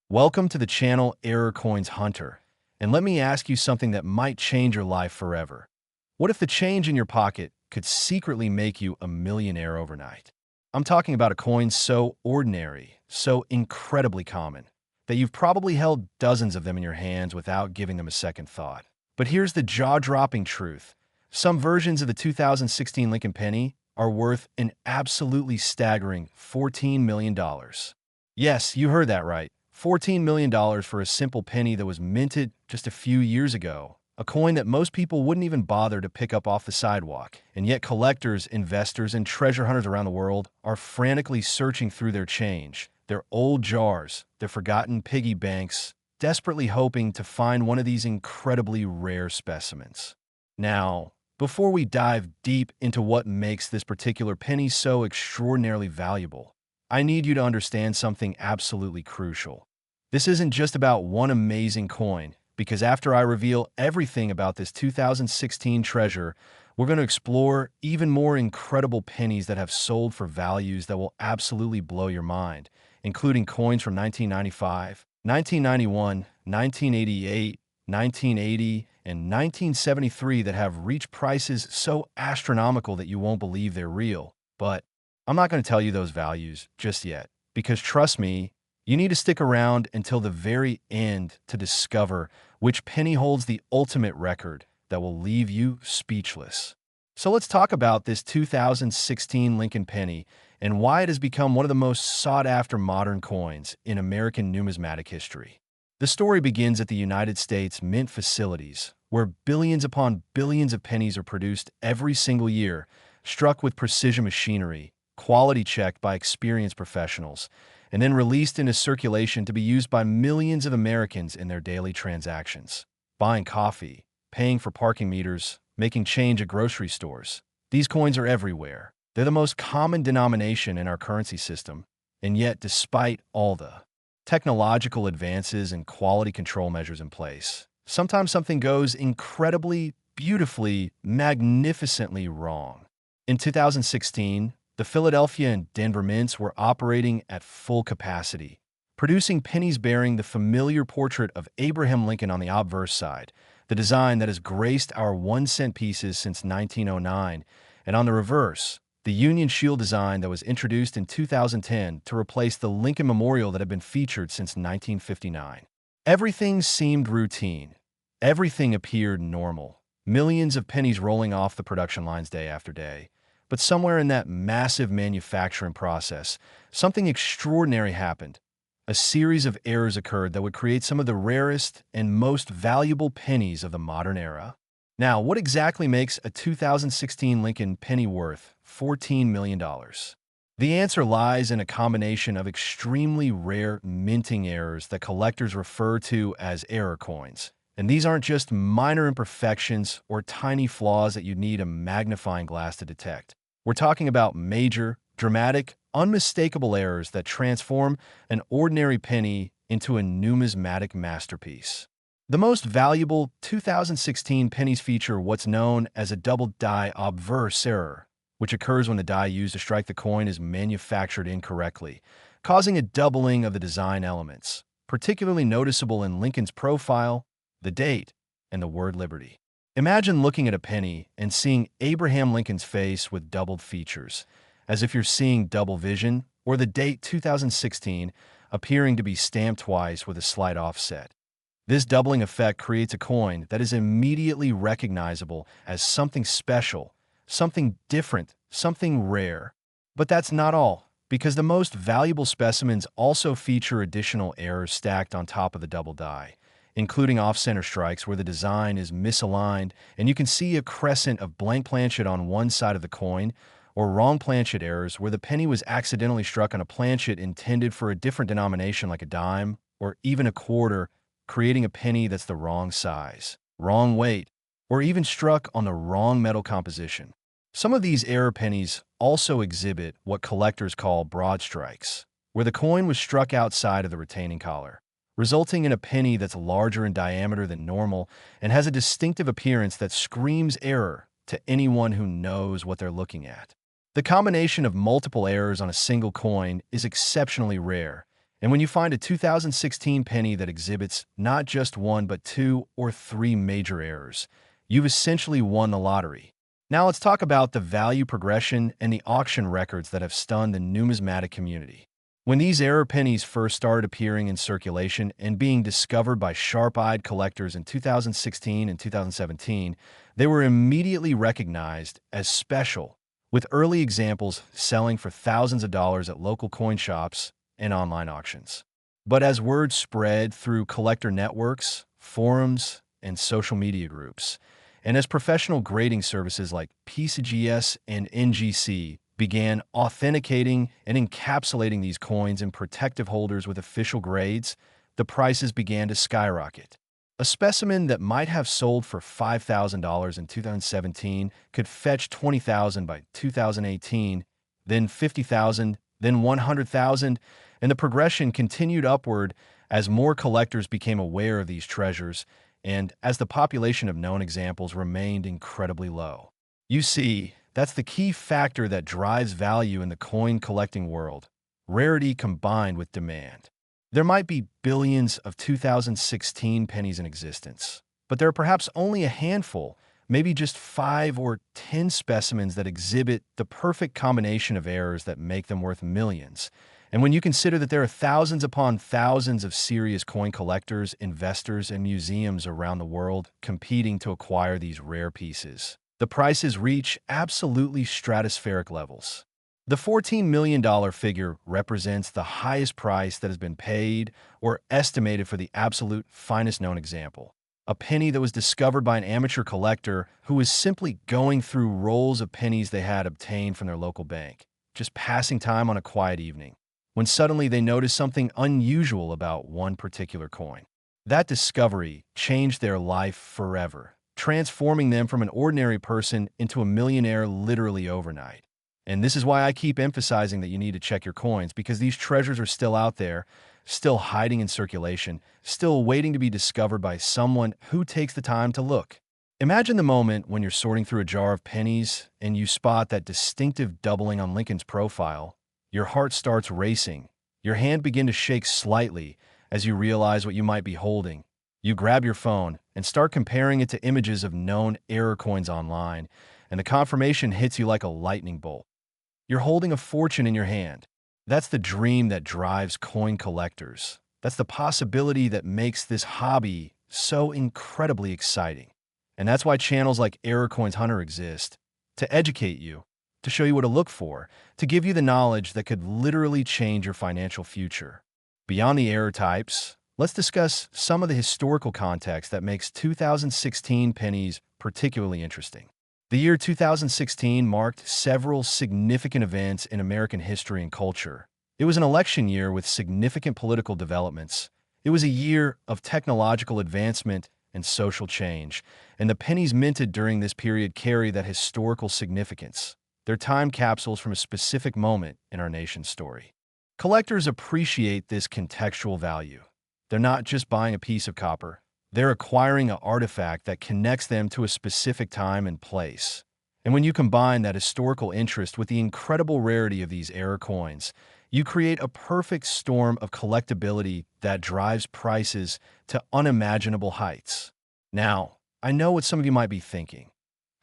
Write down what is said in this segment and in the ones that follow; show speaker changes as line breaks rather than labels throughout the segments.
Welcome to the channel Error Coins Hunter, and let me ask you something that might change your life forever. What if the change in your pocket could secretly make you a millionaire overnight? I'm talking about a coin so ordinary, so incredibly common, that you've probably held dozens of them in your hands without giving them a second thought. But here's the jaw-dropping truth. Some versions of the 2016 Lincoln penny are worth an absolutely staggering $14 million. Yes, you heard that right. $14 million for a simple penny that was minted just a few years ago. A coin that most people wouldn't even bother to pick up off the sidewalk. And yet collectors, investors, and treasure hunters around the world are frantically searching through their change, their old jars, their forgotten piggy banks, desperately hoping to find one of these incredibly rare specimens. Now, before we dive deep into what makes this particular penny so extraordinarily valuable, I need you to understand something absolutely crucial. This isn't just about one amazing coin, because after I reveal everything about this 2016 treasure, we're going to explore even more incredible pennies that have sold for values that will absolutely blow your mind, including coins from 1995, 1991, 1988, 1980, and 1973 that have reached prices so astronomical that you won't believe they're real. But I'm not going to tell you those values just yet, because trust me, you need to stick around until the very end to discover which penny holds the ultimate record that will leave you speechless. So let's talk about this 2016 Lincoln penny and why it has become one of the most sought-after modern coins in American numismatic history. The story begins at the United States Mint facilities, where billions upon billions of pennies are produced every single year, struck with precision machinery, quality checked by experienced professionals, and then released into circulation to be used by millions of Americans in their daily transactions. Buying coffee, paying for parking meters, making change at grocery stores. These coins are everywhere. They're the most common denomination in our currency system, and yet despite all the technological advances and quality control measures in place, sometimes something goes incredibly, beautifully, magnificently wrong. In 2016, the Philadelphia and Denver mints were operating at full capacity, producing pennies bearing the familiar portrait of Abraham Lincoln on the obverse side, the design that has graced our 1-cent pieces since 1909, and on the reverse, the Union Shield design that was introduced in 2010 to replace the Lincoln Memorial that had been featured since 1959. Everything seemed routine. Everything appeared normal. Millions of pennies rolling off the production lines day after day. But somewhere in that massive manufacturing process, something extraordinary happened. A series of errors occurred that would create some of the rarest and most valuable pennies of the modern era. Now, what exactly makes a 2016 Lincoln penny worth $14 million? The answer lies in a combination of extremely rare minting errors that collectors refer to as error coins. And these aren't just minor imperfections or tiny flaws that you'd need a magnifying glass to detect. We're talking about major, dramatic, unmistakable errors that transform an ordinary penny into a numismatic masterpiece. The most valuable 2016 pennies feature what's known as a double die obverse error, which occurs when the die used to strike the coin is manufactured incorrectly, causing a doubling of the design elements, particularly noticeable in Lincoln's profile, the date, and the word liberty. Imagine looking at a penny and seeing Abraham Lincoln's face with doubled features, as if you're seeing double vision, or the date 2016 appearing to be stamped twice with a slight offset. This doubling effect creates a coin that is immediately recognizable as something special, something different, something rare. But that's not all, because the most valuable specimens also feature additional errors stacked on top of the double die, including off-center strikes where the design is misaligned and you can see a crescent of blank planchet on one side of the coin, or wrong planchet errors where the penny was accidentally struck on a planchet intended for a different denomination like a dime or even a quarter, creating a penny that's the wrong size, wrong weight, or even struck on the wrong metal composition. Some of these error pennies also exhibit what collectors call broad strikes, where the coin was struck outside of the retaining collar, resulting in a penny that's larger in diameter than normal and has a distinctive appearance that screams error to anyone who knows what they're looking at. The combination of multiple errors on a single coin is exceptionally rare, And when you find a 2016 penny that exhibits not just one but two or three major errors, you've essentially won the lottery. Now let's talk about the value progression and the auction records that have stunned the numismatic community. When these error pennies first started appearing in circulation and being discovered by sharp-eyed collectors in 2016 and 2017, they were immediately recognized as special, with early examples selling for thousands of dollars at local coin shops and online auctions. But as word spread through collector networks, forums, and social media groups, and as professional grading services like PCGS and NGC began authenticating and encapsulating these coins in protective holders with official grades, the prices began to skyrocket. A specimen that might have sold for $5,000 in 2017 could fetch $20,000 by 2018, then $50,000, then $100,000, and the progression continued upward as more collectors became aware of these treasures and as the population of known examples remained incredibly low. You see, that's the key factor that drives value in the coin collecting world: rarity combined with demand. There might be billions of 2016 pennies in existence, but there are perhaps only a handful, maybe just 5 or 10 specimens that exhibit the perfect combination of errors that make them worth millions. And when you consider that there are thousands upon thousands of serious coin collectors, investors, and museums around the world competing to acquire these rare pieces, the prices reach absolutely stratospheric levels. The $14 million figure represents the highest price that has been paid or estimated for the absolute finest known example, a penny that was discovered by an amateur collector who was simply going through rolls of pennies they had obtained from their local bank, just passing time on a quiet evening, when suddenly they noticed something unusual about one particular coin. That discovery changed their life forever, transforming them from an ordinary person into a millionaire literally overnight. And this is why I keep emphasizing that you need to check your coins, because these treasures are still out there, still hiding in circulation, still waiting to be discovered by someone who takes the time to look. Imagine the moment when you're sorting through a jar of pennies and you spot that distinctive doubling on Lincoln's profile. Your heart starts racing. Your hand begins to shake slightly as you realize what you might be holding. You grab your phone and start comparing it to images of known error coins online, and the confirmation hits you like a lightning bolt. You're holding a fortune in your hand. That's the dream that drives coin collectors. That's the possibility that makes this hobby so incredibly exciting. And that's why channels like Error Coins Hunter exist, to educate you, to show you what to look for, to give you the knowledge that could literally change your financial future. Beyond the error types, let's discuss some of the historical context that makes 2016 pennies particularly interesting. The year 2016 marked several significant events in American history and culture. It was an election year with significant political developments. It was a year of technological advancement and social change, and the pennies minted during this period carry that historical significance. They're time capsules from a specific moment in our nation's story. Collectors appreciate this contextual value. They're not just buying a piece of copper. They're acquiring an artifact that connects them to a specific time and place. And when you combine that historical interest with the incredible rarity of these error coins, you create a perfect storm of collectability that drives prices to unimaginable heights. Now, I know what some of you might be thinking.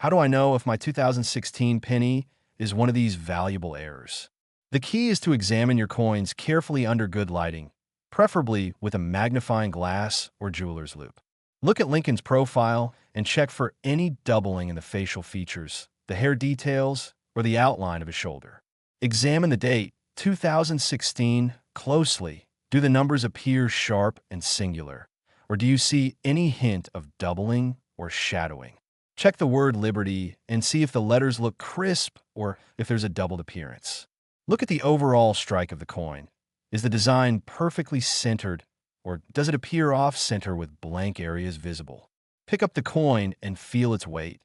How do I know if my 2016 penny is one of these valuable errors? The key is to examine your coins carefully under good lighting, preferably with a magnifying glass or jeweler's loupe. Look at Lincoln's profile and check for any doubling in the facial features, the hair details, or the outline of his shoulder. Examine the date, 2016, closely. Do the numbers appear sharp and singular, or do you see any hint of doubling or shadowing? Check the word Liberty and see if the letters look crisp or if there's a doubled appearance. Look at the overall strike of the coin. Is the design perfectly centered, or does it appear off-center with blank areas visible? Pick up the coin and feel its weight.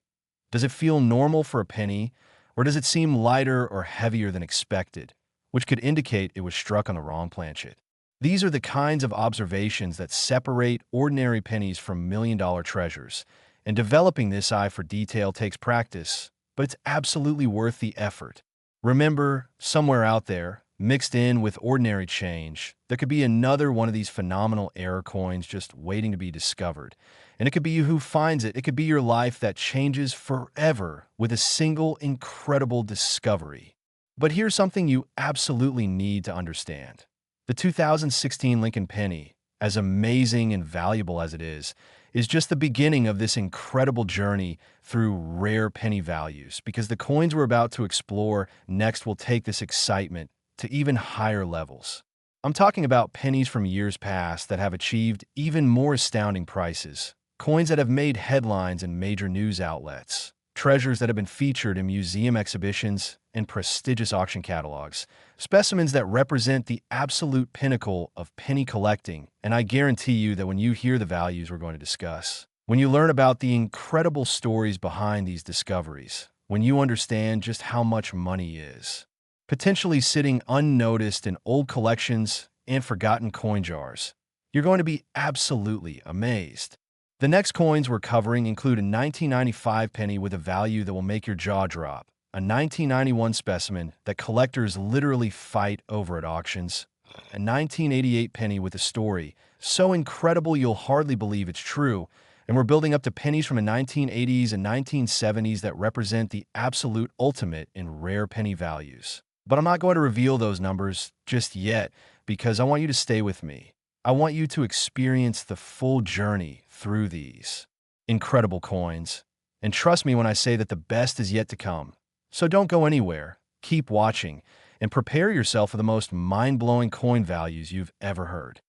Does it feel normal for a penny, or does it seem lighter or heavier than expected, which could indicate it was struck on the wrong planchet? These are the kinds of observations that separate ordinary pennies from million-dollar treasures, and developing this eye for detail takes practice, but it's absolutely worth the effort. Remember, somewhere out there, mixed in with ordinary change, there could be another one of these phenomenal error coins just waiting to be discovered. And it could be you who finds it. It could be your life that changes forever with a single incredible discovery. But here's something you absolutely need to understand. The 2016 Lincoln Penny, as amazing and valuable as it is just the beginning of this incredible journey through rare penny values, because the coins we're about to explore next will take this excitement to even higher levels. I'm talking about pennies from years past that have achieved even more astounding prices, coins that have made headlines in major news outlets, treasures that have been featured in museum exhibitions and prestigious auction catalogs, specimens that represent the absolute pinnacle of penny collecting. And I guarantee you that when you hear the values we're going to discuss, when you learn about the incredible stories behind these discoveries, when you understand just how much money is potentially sitting unnoticed in old collections and forgotten coin jars, you're going to be absolutely amazed. The next coins we're covering include a 1995 penny with a value that will make your jaw drop, a 1991 specimen that collectors literally fight over at auctions, a 1988 penny with a story so incredible you'll hardly believe it's true, and we're building up to pennies from the 1980s and 1970s that represent the absolute ultimate in rare penny values. But I'm not going to reveal those numbers just yet because I want you to stay with me. I want you to experience the full journey through these incredible coins. And trust me when I say that the best is yet to come. So don't go anywhere, keep watching, and prepare yourself for the most mind-blowing coin values you've ever heard.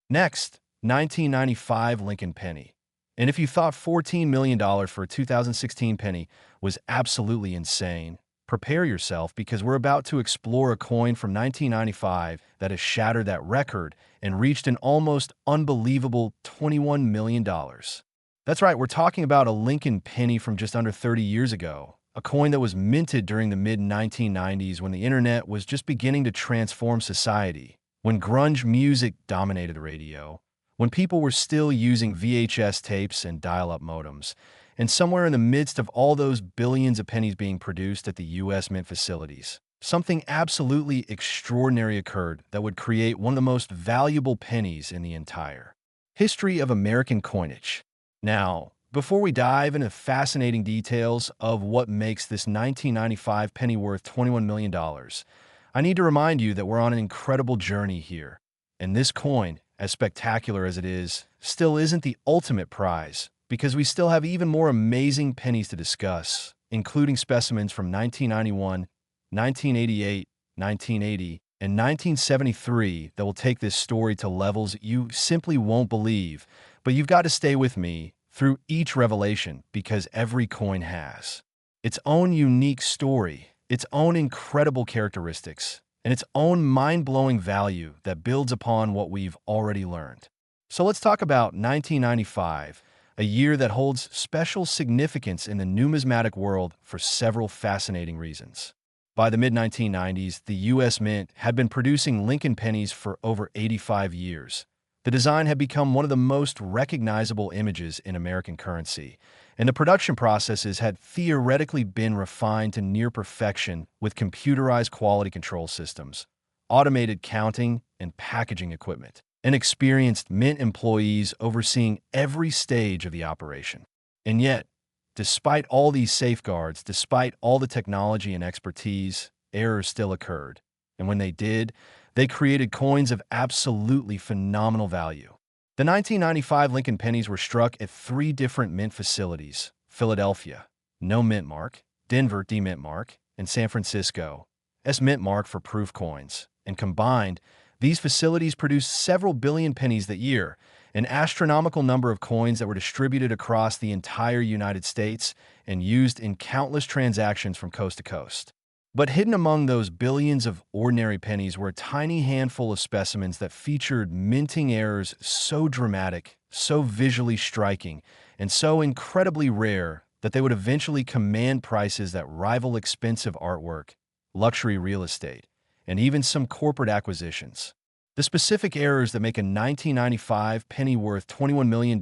Next, 1995 Lincoln Penny. And if you thought $14 million for a 2016 penny was absolutely insane, prepare yourself because we're about to explore a coin from 1995 that has shattered that record and reached an almost unbelievable $21 million. That's right, we're talking about a Lincoln penny from just under 30 years ago, a coin that was minted during the mid-1990s when the internet was just beginning to transform society, when grunge music dominated the radio, when people were still using VHS tapes and dial-up modems, and somewhere in the midst of all those billions of pennies being produced at the U.S. Mint facilities, something absolutely extraordinary occurred that would create one of the most valuable pennies in the entire history of American coinage. Now, before we dive into fascinating details of what makes this 1995 penny worth $21 million, I need to remind you that we're on an incredible journey here. And this coin, as spectacular as it is, still isn't the ultimate prize, because we still have even more amazing pennies to discuss, including specimens from 1991, 1988, 1980, and 1973 that will take this story to levels you simply won't believe. But you've got to stay with me through each revelation because every coin has its own unique story, its own incredible characteristics, and its own mind-blowing value that builds upon what we've already learned. So let's talk about 1995, a year that holds special significance in the numismatic world for several fascinating reasons. By the mid-1990s, the U.S. Mint had been producing Lincoln pennies for over 85 years. The design had become one of the most recognizable images in American currency, and the production processes had theoretically been refined to near perfection with computerized quality control systems, automated counting and packaging equipment, and experienced Mint employees overseeing every stage of the operation. And yet, despite all these safeguards, despite all the technology and expertise, errors still occurred. And when they did, they created coins of absolutely phenomenal value. The 1995 Lincoln pennies were struck at 3 different mint facilities: Philadelphia, no mint mark; Denver, D-mint mark; and San Francisco, S-mint mark for proof coins. And combined, these facilities produced several billion pennies that year, an astronomical number of coins that were distributed across the entire United States and used in countless transactions from coast to coast. But hidden among those billions of ordinary pennies were a tiny handful of specimens that featured minting errors so dramatic, so visually striking, and so incredibly rare that they would eventually command prices that rival expensive artwork, luxury real estate, and even some corporate acquisitions. The specific errors that make a 1995 penny worth $21 million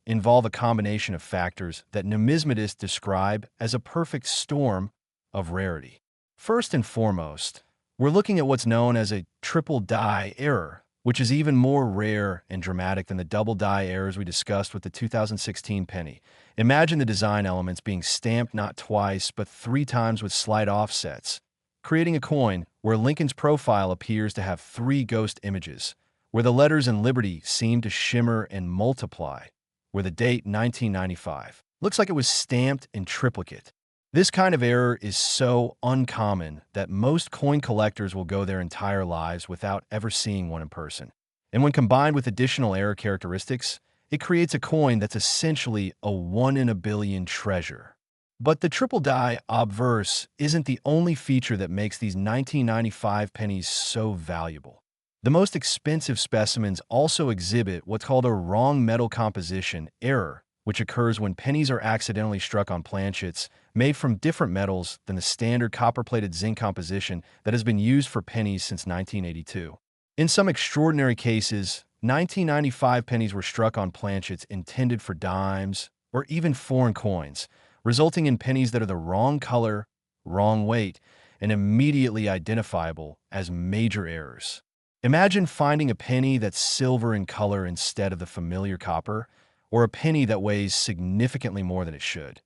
involve a combination of factors that numismatists describe as a perfect storm of rarity. First and foremost, We're looking at what's known as a triple die error, which is even more rare and dramatic than the double die errors we discussed with the 2016 penny. Imagine the design elements being stamped not twice, but 3 times with slight offsets, creating a coin where Lincoln's profile appears to have 3 ghost images, where the letters in Liberty seem to shimmer and multiply, where the date 1995 looks like it was stamped in triplicate. This kind of error is so uncommon that most coin collectors will go their entire lives without ever seeing one in person. And when combined with additional error characteristics, it creates a coin that's essentially a 1 in a billion treasure. But the triple die obverse isn't the only feature that makes these 1995 pennies so valuable. The most expensive specimens also exhibit what's called a wrong metal composition error, which occurs when pennies are accidentally struck on planchets made from different metals than the standard copper-plated zinc composition that has been used for pennies since 1982. In some extraordinary cases, 1995 pennies were struck on planchets intended for dimes or even foreign coins, resulting in pennies that are the wrong color, wrong weight, and immediately identifiable as major errors. Imagine finding a penny that's silver in color instead of the familiar copper, or a penny that weighs significantly more than it should.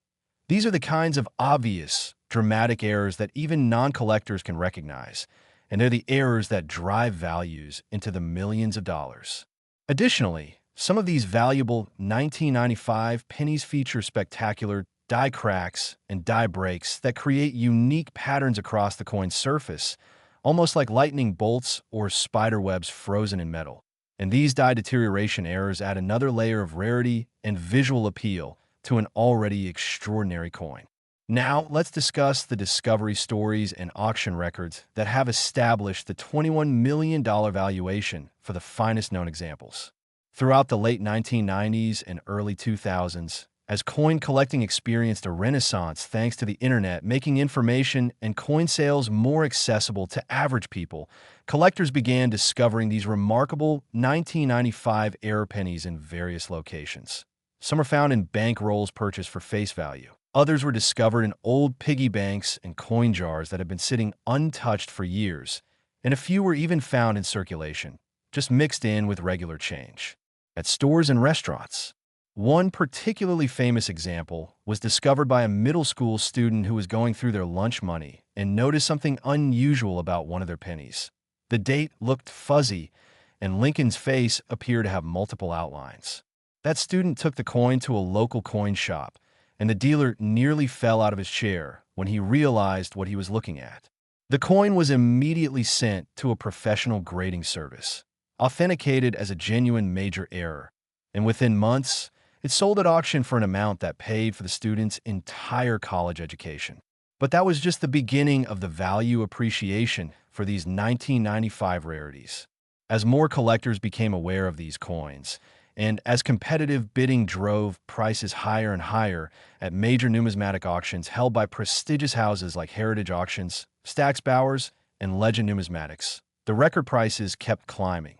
These are the kinds of obvious, dramatic errors that even non-collectors can recognize, and they're the errors that drive values into the millions of dollars. Additionally, some of these valuable 1995 pennies feature spectacular die cracks and die breaks that create unique patterns across the coin's surface, almost like lightning bolts or spider webs frozen in metal. And these die deterioration errors add another layer of rarity and visual appeal to an already extraordinary coin. Now, let's discuss the discovery stories and auction records that have established the $21 million valuation for the finest known examples. Throughout the late 1990s and early 2000s, as coin collecting experienced a renaissance thanks to the internet making information and coin sales more accessible to average people, collectors began discovering these remarkable 1995 error pennies in various locations. Some are found in bank rolls purchased for face value. Others were discovered in old piggy banks and coin jars that had been sitting untouched for years, and a few were even found in circulation, just mixed in with regular change. At stores and restaurants, one particularly famous example was discovered by a middle school student who was going through their lunch money and noticed something unusual about one of their pennies. The date looked fuzzy, and Lincoln's face appeared to have multiple outlines. That student took the coin to a local coin shop, and the dealer nearly fell out of his chair when he realized what he was looking at. The coin was immediately sent to a professional grading service, authenticated as a genuine major error, and within months, it sold at auction for an amount that paid for the student's entire college education. But that was just the beginning of the value appreciation for these 1995 rarities. As more collectors became aware of these coins, and as competitive bidding drove prices higher and higher at major numismatic auctions held by prestigious houses like Heritage Auctions, Stack's Bowers, and Legend Numismatics, the record prices kept climbing,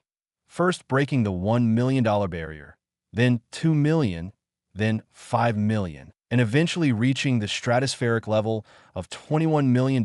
first breaking the $1 million barrier, then $2 million, then $5 million, and eventually reaching the stratospheric level of $21 million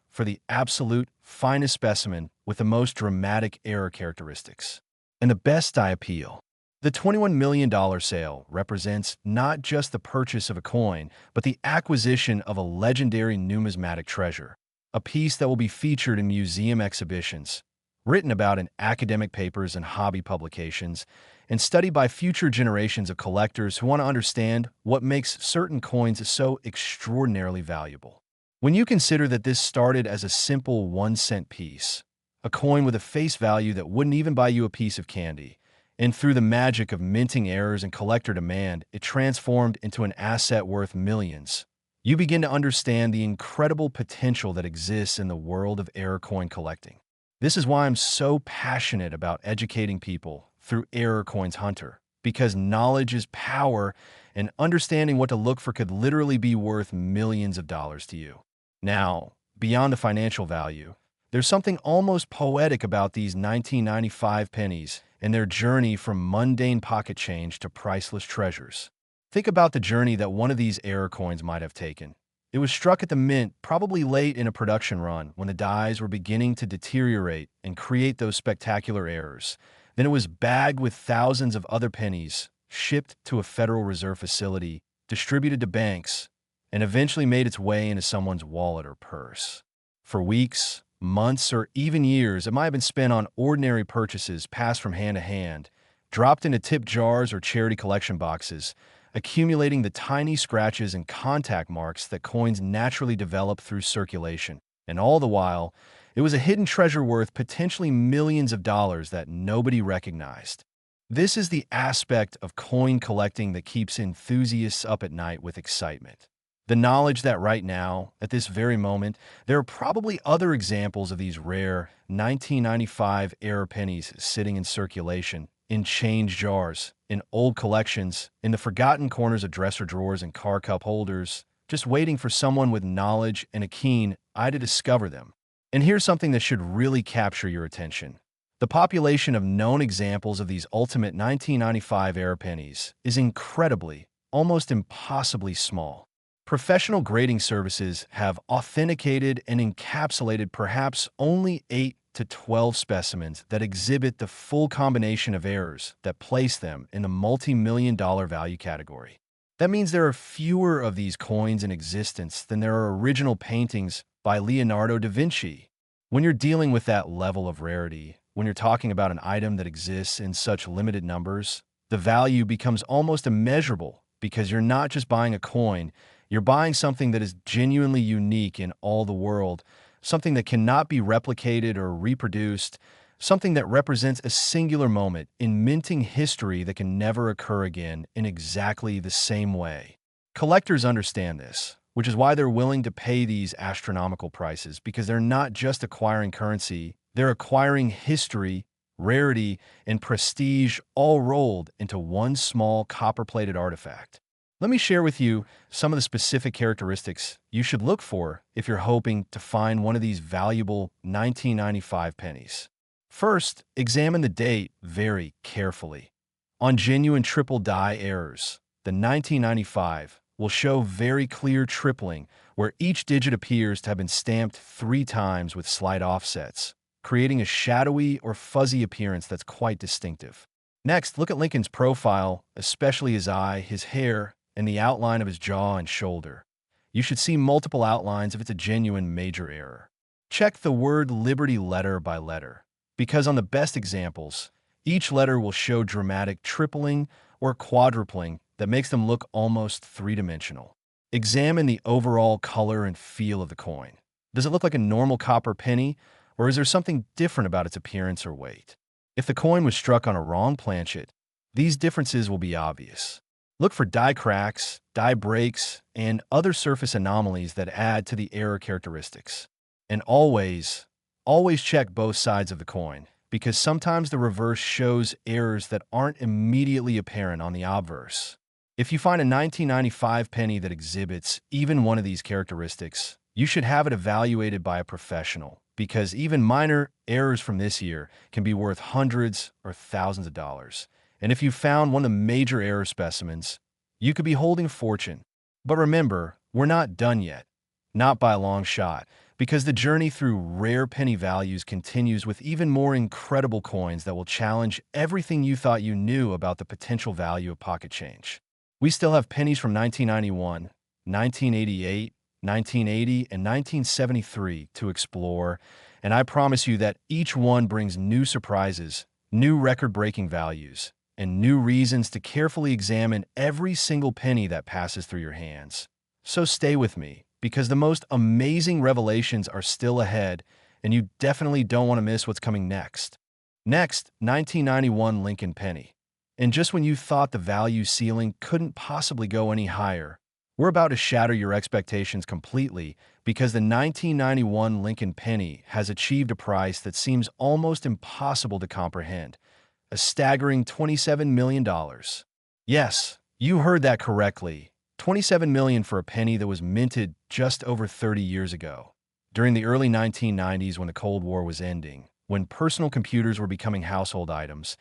for the absolute finest specimen with the most dramatic error characteristics. And the best die appeal. The $21 million sale represents not just the purchase of a coin, but the acquisition of a legendary numismatic treasure, a piece that will be featured in museum exhibitions, written about in academic papers and hobby publications, and studied by future generations of collectors who want to understand what makes certain coins so extraordinarily valuable. When you consider that this started as a simple 1-cent piece, a coin with a face value that wouldn't even buy you a piece of candy, and through the magic of minting errors and collector demand, it transformed into an asset worth millions, you begin to understand the incredible potential that exists in the world of error coin collecting. This is why I'm so passionate about educating people through Error Coins Hunter, because knowledge is power, and understanding what to look for could literally be worth millions of dollars to you. Now, beyond the financial value, there's something almost poetic about these 1995 pennies and their journey from mundane pocket change to priceless treasures. Think about the journey that one of these error coins might have taken. It was struck at the mint probably late in a production run when the dies were beginning to deteriorate and create those spectacular errors. Then it was bagged with thousands of other pennies, shipped to a Federal Reserve facility, distributed to banks, and eventually made its way into someone's wallet or purse. For weeks, months, or even years, it might have been spent on ordinary purchases passed from hand to hand, dropped into tip jars or charity collection boxes, accumulating the tiny scratches and contact marks that coins naturally develop through circulation. And all the while, it was a hidden treasure worth potentially millions of dollars that nobody recognized. This is the aspect of coin collecting that keeps enthusiasts up at night with excitement. The knowledge that right now, at this very moment, there are probably other examples of these rare 1995 era pennies sitting in circulation, in change jars, in old collections, in the forgotten corners of dresser drawers and car cup holders, just waiting for someone with knowledge and a keen eye to discover them. And here's something that should really capture your attention. The population of known examples of these ultimate 1995 era pennies is incredibly, almost impossibly small. Professional grading services have authenticated and encapsulated perhaps only 8 to 12 specimens that exhibit the full combination of errors that place them in the multi-million-dollar value category. That means there are fewer of these coins in existence than there are original paintings by Leonardo da Vinci. When you're dealing with that level of rarity, when you're talking about an item that exists in such limited numbers, the value becomes almost immeasurable because you're not just buying a coin, you're buying something that is genuinely unique in all the world, something that cannot be replicated or reproduced, something that represents a singular moment in minting history that can never occur again in exactly the same way. Collectors understand this, which is why they're willing to pay these astronomical prices, because they're not just acquiring currency, they're acquiring history, rarity, and prestige all rolled into one small copper-plated artifact. Let me share with you some of the specific characteristics you should look for if you're hoping to find one of these valuable 1995 pennies. First, examine the date very carefully. On genuine triple die errors, the 1995 will show very clear tripling where each digit appears to have been stamped 3 times with slight offsets, creating a shadowy or fuzzy appearance that's quite distinctive. Next, look at Lincoln's profile, especially his eye, his hair, and the outline of his jaw and shoulder. You should see multiple outlines if it's a genuine major error. Check the word Liberty letter by letter, because on the best examples, each letter will show dramatic tripling or quadrupling that makes them look almost three-dimensional. Examine the overall color and feel of the coin. Does it look like a normal copper penny, or is there something different about its appearance or weight? If the coin was struck on a wrong planchet, these differences will be obvious. Look for die cracks, die breaks, and other surface anomalies that add to the error characteristics. And always check both sides of the coin, because sometimes the reverse shows errors that aren't immediately apparent on the obverse. If you find a 1995 penny that exhibits even one of these characteristics, you should have it evaluated by a professional, because even minor errors from this year can be worth hundreds or thousands of dollars. And if you found one of the major error specimens, you could be holding a fortune. But remember, we're not done yet. Not by a long shot, because the journey through rare penny values continues with even more incredible coins that will challenge everything you thought you knew about the potential value of pocket change. We still have pennies from 1991, 1988, 1980, and 1973 to explore, and I promise you that each one brings new surprises, new record-breaking values, and new reasons to carefully examine every single penny that passes through your hands. So stay with me, because the most amazing revelations are still ahead, and you definitely don't want to miss what's coming next. Next, 1991 Lincoln penny. And just when you thought the value ceiling couldn't possibly go any higher, we're about to shatter your expectations completely, because the 1991 Lincoln penny has achieved a price that seems almost impossible to comprehend. A staggering $27 million. Yes, you heard that correctly. $27 million for a penny that was minted just over 30 years ago. During the early 1990s, when the Cold War was ending, when personal computers were becoming household items,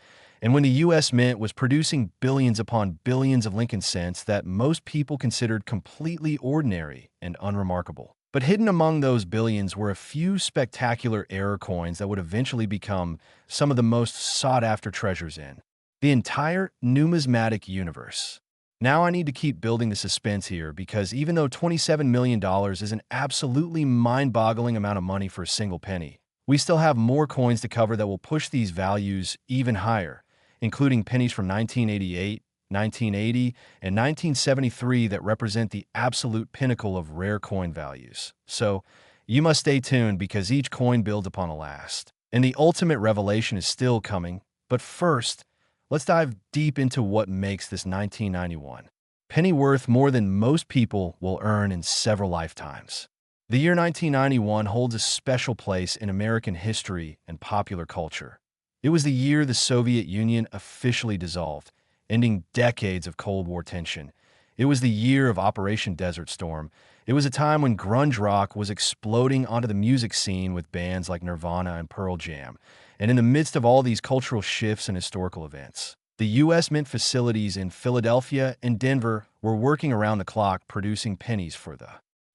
And when the U.S. Mint was producing billions upon billions of Lincoln cents that most people considered completely ordinary and unremarkable. But hidden among those billions were a few spectacular error coins that would eventually become some of the most sought-after treasures in the entire numismatic universe. Now I need to keep building the suspense here because even though $27 million is an absolutely mind-boggling amount of money for a single penny, we still have more coins to cover that will push these values even higher, including pennies from 1988, 1980, and 1973 that represent the absolute pinnacle of rare coin values. So, you must stay tuned because each coin builds upon the last. And the ultimate revelation is still coming. But first, let's dive deep into what makes this 1991 penny worth more than most people will earn in several lifetimes. The year 1991 holds a special place in American history and popular culture. It was the year the Soviet Union officially dissolved, ending decades of Cold War tension. It was the year of Operation Desert Storm. It was a time when grunge rock was exploding onto the music scene with bands like Nirvana and Pearl Jam. And in the midst of all these cultural shifts and historical events, the U.S. Mint facilities in Philadelphia and Denver were working around the clock producing pennies for the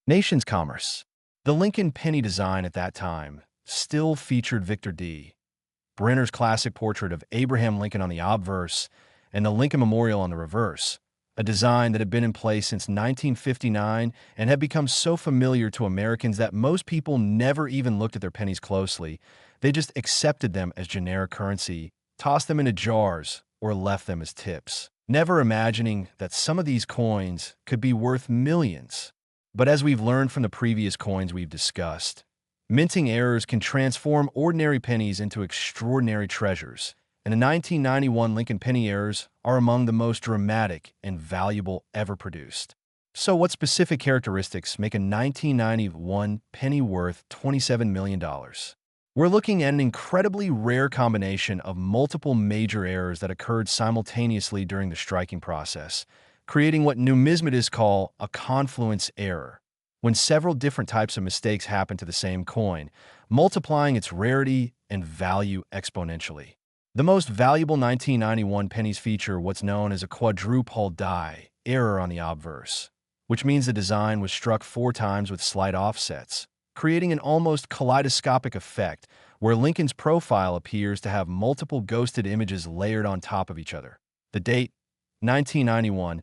nation's commerce. The Lincoln penny design at that time still featured Victor D. Brenner's classic portrait of Abraham Lincoln on the obverse and the Lincoln Memorial on the reverse, a design that had been in place since 1959 and had become so familiar to Americans that most people never even looked at their pennies closely. They just accepted them as generic currency, tossed them into jars, or left them as tips, never imagining that some of these coins could be worth millions. But as we've learned from the previous coins we've discussed, minting errors can transform ordinary pennies into extraordinary treasures, and the 1991 Lincoln penny errors are among the most dramatic and valuable ever produced. So what specific characteristics make a 1991 penny worth $27 million? We're looking at an incredibly rare combination of multiple major errors that occurred simultaneously during the striking process, creating what numismatists call a confluence error, when several different types of mistakes happen to the same coin, multiplying its rarity and value exponentially. The most valuable 1991 pennies feature what's known as a quadruple die error on the obverse, which means the design was struck 4 times with slight offsets, creating an almost kaleidoscopic effect where Lincoln's profile appears to have multiple ghosted images layered on top of each other. The date, 1991,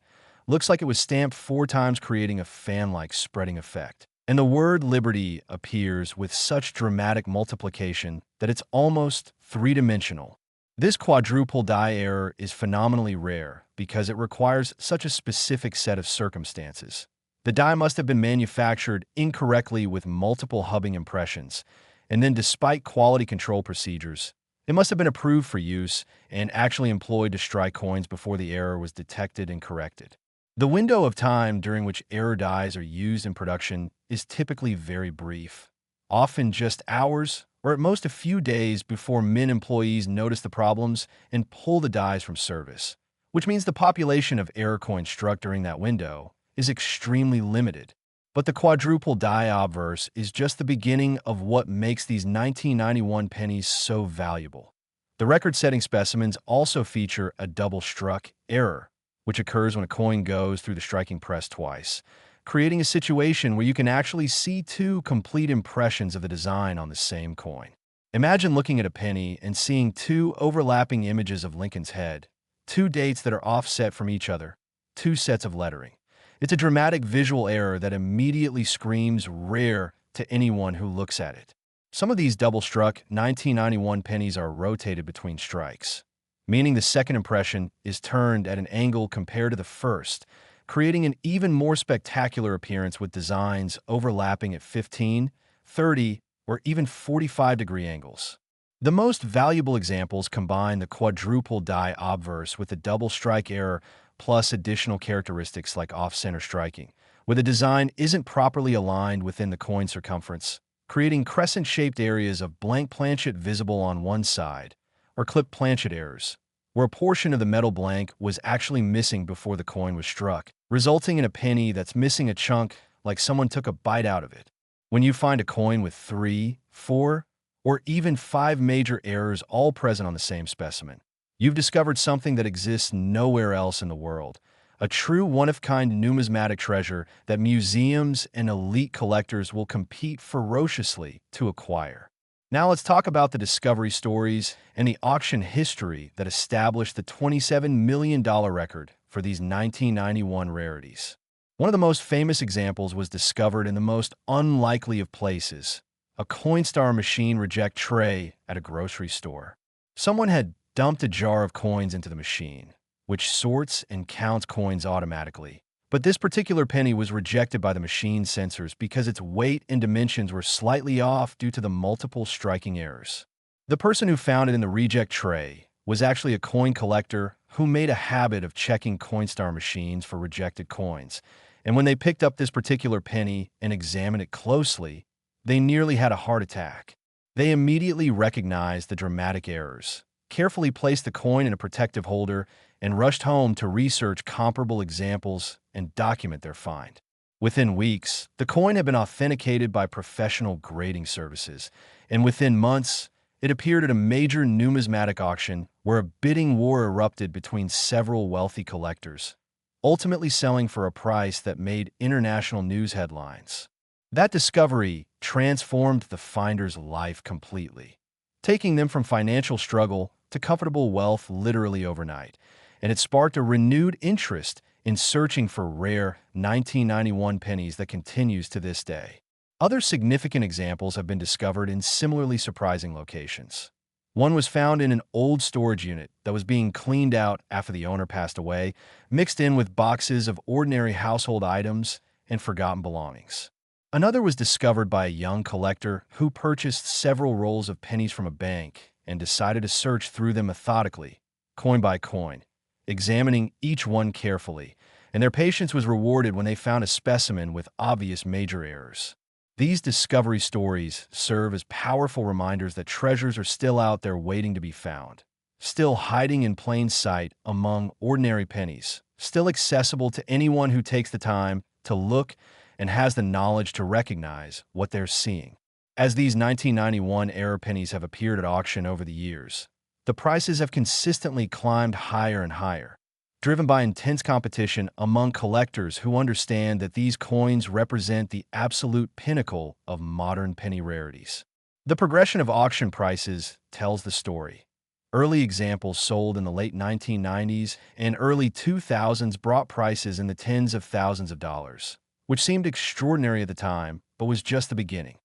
looks like it was stamped 4 times, creating a fan-like spreading effect. And the word liberty appears with such dramatic multiplication that it's almost 3-dimensional. This quadruple die error is phenomenally rare because it requires such a specific set of circumstances. The die must have been manufactured incorrectly with multiple hubbing impressions, and then despite quality control procedures, it must have been approved for use and actually employed to strike coins before the error was detected and corrected. The window of time during which error dies are used in production is typically very brief, often just hours or at most a few days before Mint employees notice the problems and pull the dies from service, which means the population of error coins struck during that window is extremely limited. But the quadruple die obverse is just the beginning of what makes these 1991 pennies so valuable. The record-setting specimens also feature a double-struck error, which occurs when a coin goes through the striking press twice, creating a situation where you can actually see 2 complete impressions of the design on the same coin. Imagine looking at a penny and seeing 2 overlapping images of Lincoln's head, 2 dates that are offset from each other, 2 sets of lettering. It's a dramatic visual error that immediately screams rare to anyone who looks at it. Some of these double-struck 1991 pennies are rotated between strikes, meaning the second impression is turned at an angle compared to the first, creating an even more spectacular appearance with designs overlapping at 15, 30, or even 45-degree angles. The most valuable examples combine the quadruple die obverse with the double strike error plus additional characteristics like off-center striking, where the design isn't properly aligned within the coin circumference, creating crescent-shaped areas of blank planchet visible on one side, or clipped planchet errors, where a portion of the metal blank was actually missing before the coin was struck, resulting in a penny that's missing a chunk like someone took a bite out of it. When you find a coin with 3, 4, or even 5 major errors all present on the same specimen, You've discovered something that exists nowhere else in the world. A true one-of-kind numismatic treasure that museums and elite collectors will compete ferociously to acquire. Now let's talk about the discovery stories and the auction history that established the $27 million record for these 1991 rarities. One of the most famous examples was discovered in the most unlikely of places, a Coinstar machine reject tray at a grocery store. Someone had dumped a jar of coins into the machine, which sorts and counts coins automatically. But this particular penny was rejected by the machine sensors because its weight and dimensions were slightly off due to the multiple striking errors. The person who found it in the reject tray was actually a coin collector who made a habit of checking Coinstar machines for rejected coins. And when they picked up this particular penny and examined it closely, they nearly had a heart attack. They immediately recognized the dramatic errors, carefully placed the coin in a protective holder, and rushed home to research comparable examples and document their find. Within weeks, the coin had been authenticated by professional grading services, and within months, it appeared at a major numismatic auction where a bidding war erupted between several wealthy collectors, ultimately selling for a price that made international news headlines. That discovery transformed the finder's life completely, taking them from financial struggle to comfortable wealth literally overnight, and it sparked a renewed interest in searching for rare 1991 pennies that continues to this day. Other significant examples have been discovered in similarly surprising locations. One was found in an old storage unit that was being cleaned out after the owner passed away, mixed in with boxes of ordinary household items and forgotten belongings. Another was discovered by a young collector who purchased several rolls of pennies from a bank and decided to search through them methodically, coin by coin, examining each one carefully, and their patience was rewarded when they found a specimen with obvious major errors. These discovery stories serve as powerful reminders that treasures are still out there waiting to be found, still hiding in plain sight among ordinary pennies, still accessible to anyone who takes the time to look and has the knowledge to recognize what they're seeing. As these 1991 error pennies have appeared at auction over the years, the prices have consistently climbed higher and higher, driven by intense competition among collectors who understand that these coins represent the absolute pinnacle of modern penny rarities. The progression of auction prices tells the story. Early examples sold in the late 1990s and early 2000s brought prices in the tens of thousands of dollars, which seemed extraordinary at the time, but was just the beginning.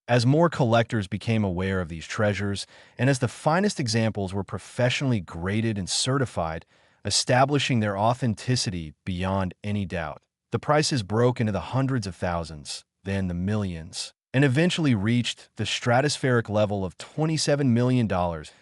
As more collectors became aware of these treasures, and as the finest examples were professionally graded and certified, establishing their authenticity beyond any doubt, the prices broke into the hundreds of thousands, then the millions, and eventually reached the stratospheric level of $27 million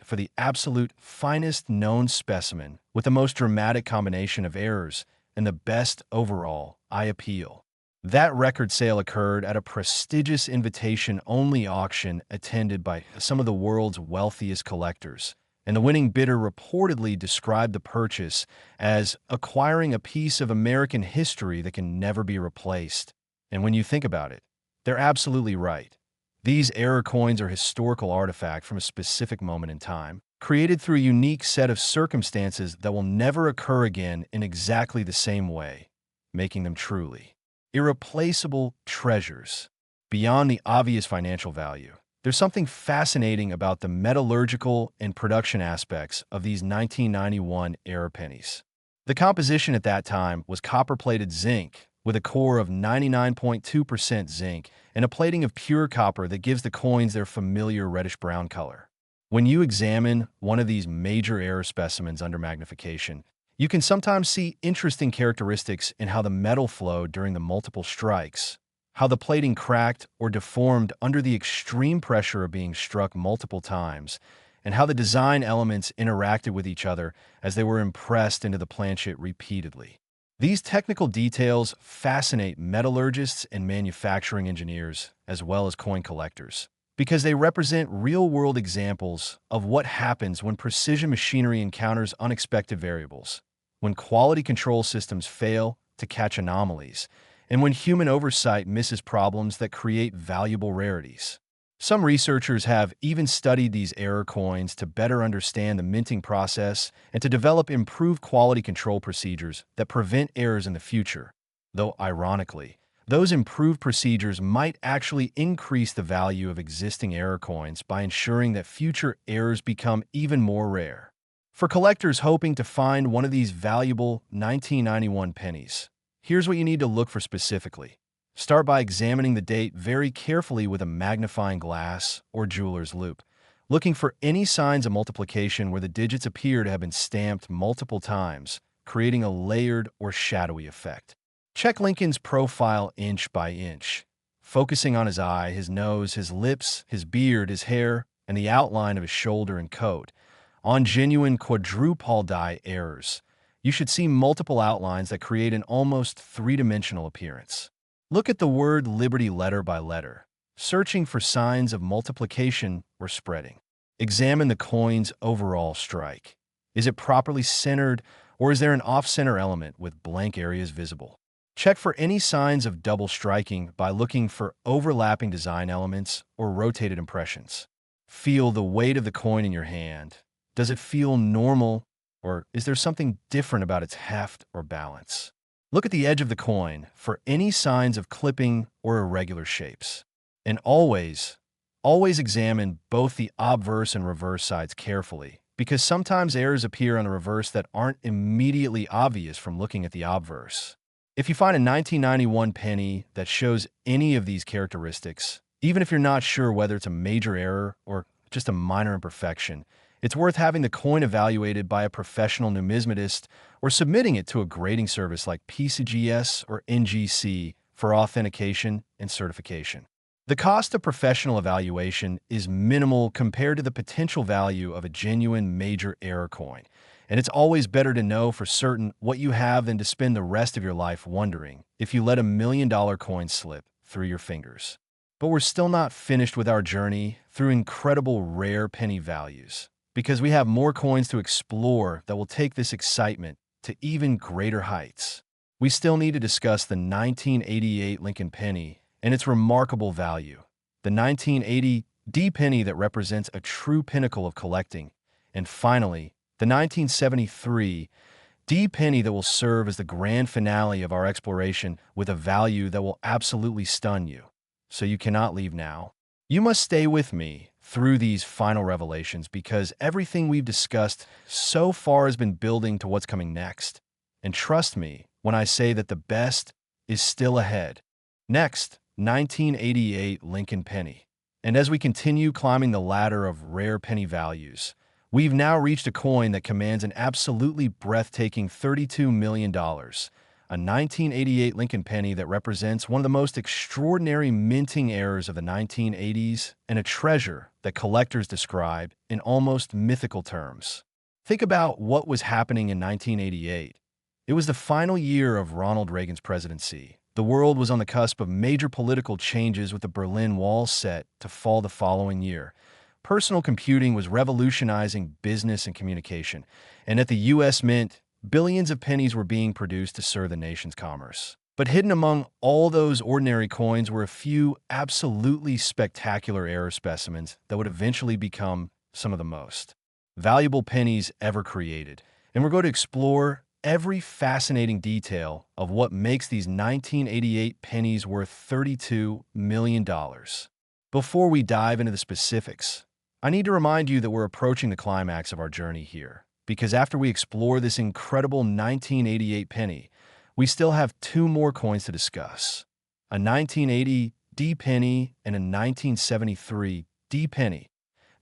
for the absolute finest known specimen with the most dramatic combination of errors and the best overall eye appeal. That record sale occurred at a prestigious invitation-only auction attended by some of the world's wealthiest collectors, and the winning bidder reportedly described the purchase as acquiring a piece of American history that can never be replaced. And when you think about it, they're absolutely right. These error coins are historical artifacts from a specific moment in time, created through a unique set of circumstances that will never occur again in exactly the same way, making them truly irreplaceable treasures. Beyond the obvious financial value, there's something fascinating about the metallurgical and production aspects of these 1991 era pennies. The composition at that time was copper-plated zinc with a core of 99.2% zinc and a plating of pure copper that gives the coins their familiar reddish-brown color. When you examine one of these major error specimens under magnification, you can sometimes see interesting characteristics in how the metal flowed during the multiple strikes, how the plating cracked or deformed under the extreme pressure of being struck multiple times, and how the design elements interacted with each other as they were impressed into the planchet repeatedly. These technical details fascinate metallurgists and manufacturing engineers, as well as coin collectors, because they represent real-world examples of what happens when precision machinery encounters unexpected variables, when quality control systems fail to catch anomalies, and when human oversight misses problems that create valuable rarities. Some researchers have even studied these error coins to better understand the minting process and to develop improved quality control procedures that prevent errors in the future. Though, ironically, those improved procedures might actually increase the value of existing error coins by ensuring that future errors become even more rare. For collectors hoping to find one of these valuable 1991 pennies, here's what you need to look for specifically. Start by examining the date very carefully with a magnifying glass or jeweler's loupe, looking for any signs of multiplication where the digits appear to have been stamped multiple times, creating a layered or shadowy effect. Check Lincoln's profile inch by inch, focusing on his eye, his nose, his lips, his beard, his hair, and the outline of his shoulder and coat. On genuine quadruple die errors, you should see multiple outlines that create an almost three-dimensional appearance. Look at the word Liberty letter by letter, searching for signs of multiplication or spreading. Examine the coin's overall strike. Is it properly centered, or is there an off-center element with blank areas visible? Check for any signs of double striking by looking for overlapping design elements or rotated impressions. Feel the weight of the coin in your hand. Does it feel normal, or is there something different about its heft or balance? Look at the edge of the coin for any signs of clipping or irregular shapes. And always examine both the obverse and reverse sides carefully, because sometimes errors appear on the reverse that aren't immediately obvious from looking at the obverse. If you find a 1991 penny that shows any of these characteristics, even if you're not sure whether it's a major error or just a minor imperfection, it's worth having the coin evaluated by a professional numismatist or submitting it to a grading service like PCGS or NGC for authentication and certification. The cost of professional evaluation is minimal compared to the potential value of a genuine major error coin, and it's always better to know for certain what you have than to spend the rest of your life wondering if you let $1 million coin slip through your fingers. But we're still not finished with our journey through incredible rare penny values, because we have more coins to explore that will take this excitement to even greater heights. We still need to discuss the 1988 Lincoln penny and its remarkable value, the 1980 D penny that represents a true pinnacle of collecting, and finally, the 1973 D penny that will serve as the grand finale of our exploration with a value that will absolutely stun you. So you cannot leave now. You must stay with me through these final revelations because everything we've discussed so far has been building to what's coming next. And trust me when I say that the best is still ahead. Next, 1988 Lincoln penny. And as we continue climbing the ladder of rare penny values, we've now reached a coin that commands an absolutely breathtaking $32 million, a 1988 Lincoln penny that represents one of the most extraordinary minting errors of the 1980s and a treasure that collectors describe in almost mythical terms. Think about what was happening in 1988. It was the final year of Ronald Reagan's presidency. The world was on the cusp of major political changes with the Berlin Wall set to fall the following year. Personal computing was revolutionizing business and communication, and at the U.S. Mint, billions of pennies were being produced to serve the nation's commerce. But hidden among all those ordinary coins were a few absolutely spectacular error specimens that would eventually become some of the most valuable pennies ever created. And we're going to explore every fascinating detail of what makes these 1988 pennies worth $32 million. Before we dive into the specifics, I need to remind you that we're approaching the climax of our journey here, because after we explore this incredible 1988 penny, we still have two more coins to discuss, a 1980 D penny and a 1973 D penny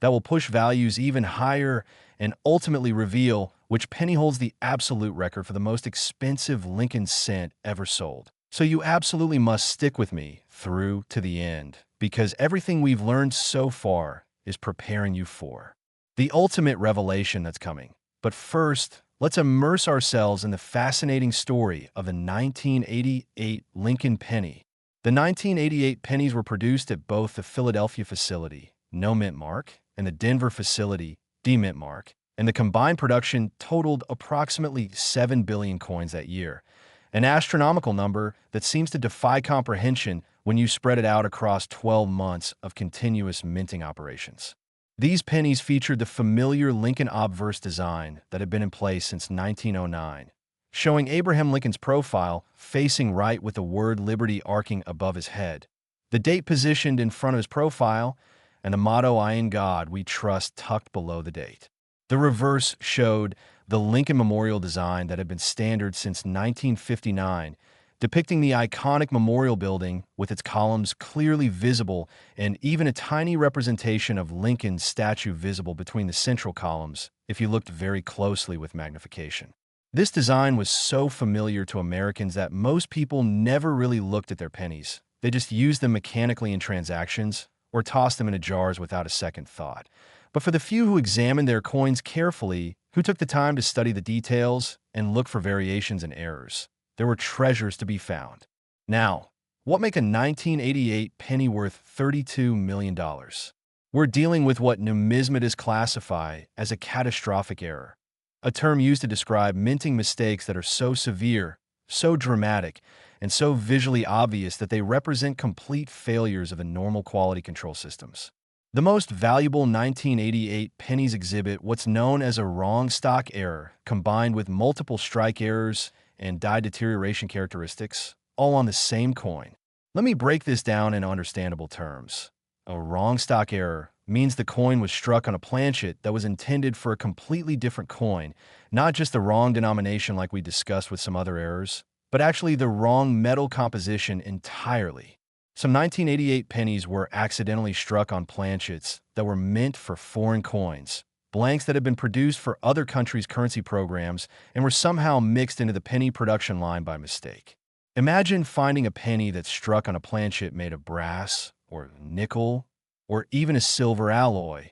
that will push values even higher and ultimately reveal which penny holds the absolute record for the most expensive Lincoln cent ever sold. So you absolutely must stick with me through to the end, because everything we've learned so far is preparing you for the ultimate revelation that's coming. But first, let's immerse ourselves in the fascinating story of the 1988 Lincoln penny. The 1988 pennies were produced at both the Philadelphia facility, no mint mark, and the Denver facility, D mint mark, and the combined production totaled approximately 7 billion coins that year, an astronomical number that seems to defy comprehension when you spread it out across 12 months of continuous minting operations. These pennies featured the familiar Lincoln obverse design that had been in place since 1909, showing Abraham Lincoln's profile facing right with the word Liberty arcing above his head, the date positioned in front of his profile, and the motto "I in God we trust" tucked below the date. The reverse showed the Lincoln Memorial design that had been standard since 1959, depicting the iconic memorial building with its columns clearly visible and even a tiny representation of Lincoln's statue visible between the central columns if you looked very closely with magnification. This design was so familiar to Americans that most people never really looked at their pennies. They just used them mechanically in transactions or tossed them into jars without a second thought. But for the few who examined their coins carefully, who took the time to study the details and look for variations and errors, there were treasures to be found. Now, what make a 1988 penny worth $32 million? We're dealing with what numismatists classify as a catastrophic error, a term used to describe minting mistakes that are so severe, so dramatic, and so visually obvious that they represent complete failures of the normal quality control systems. The most valuable 1988 pennies exhibit what's known as a wrong stock error, combined with multiple strike errors and die deterioration characteristics, all on the same coin. Let me break this down in understandable terms. A wrong stock error means the coin was struck on a planchet that was intended for a completely different coin, not just the wrong denomination like we discussed with some other errors, but actually the wrong metal composition entirely. Some 1988 pennies were accidentally struck on planchets that were meant for foreign coins, blanks that had been produced for other countries' currency programs and were somehow mixed into the penny production line by mistake. Imagine finding a penny that's struck on a planchet made of brass or nickel or even a silver alloy.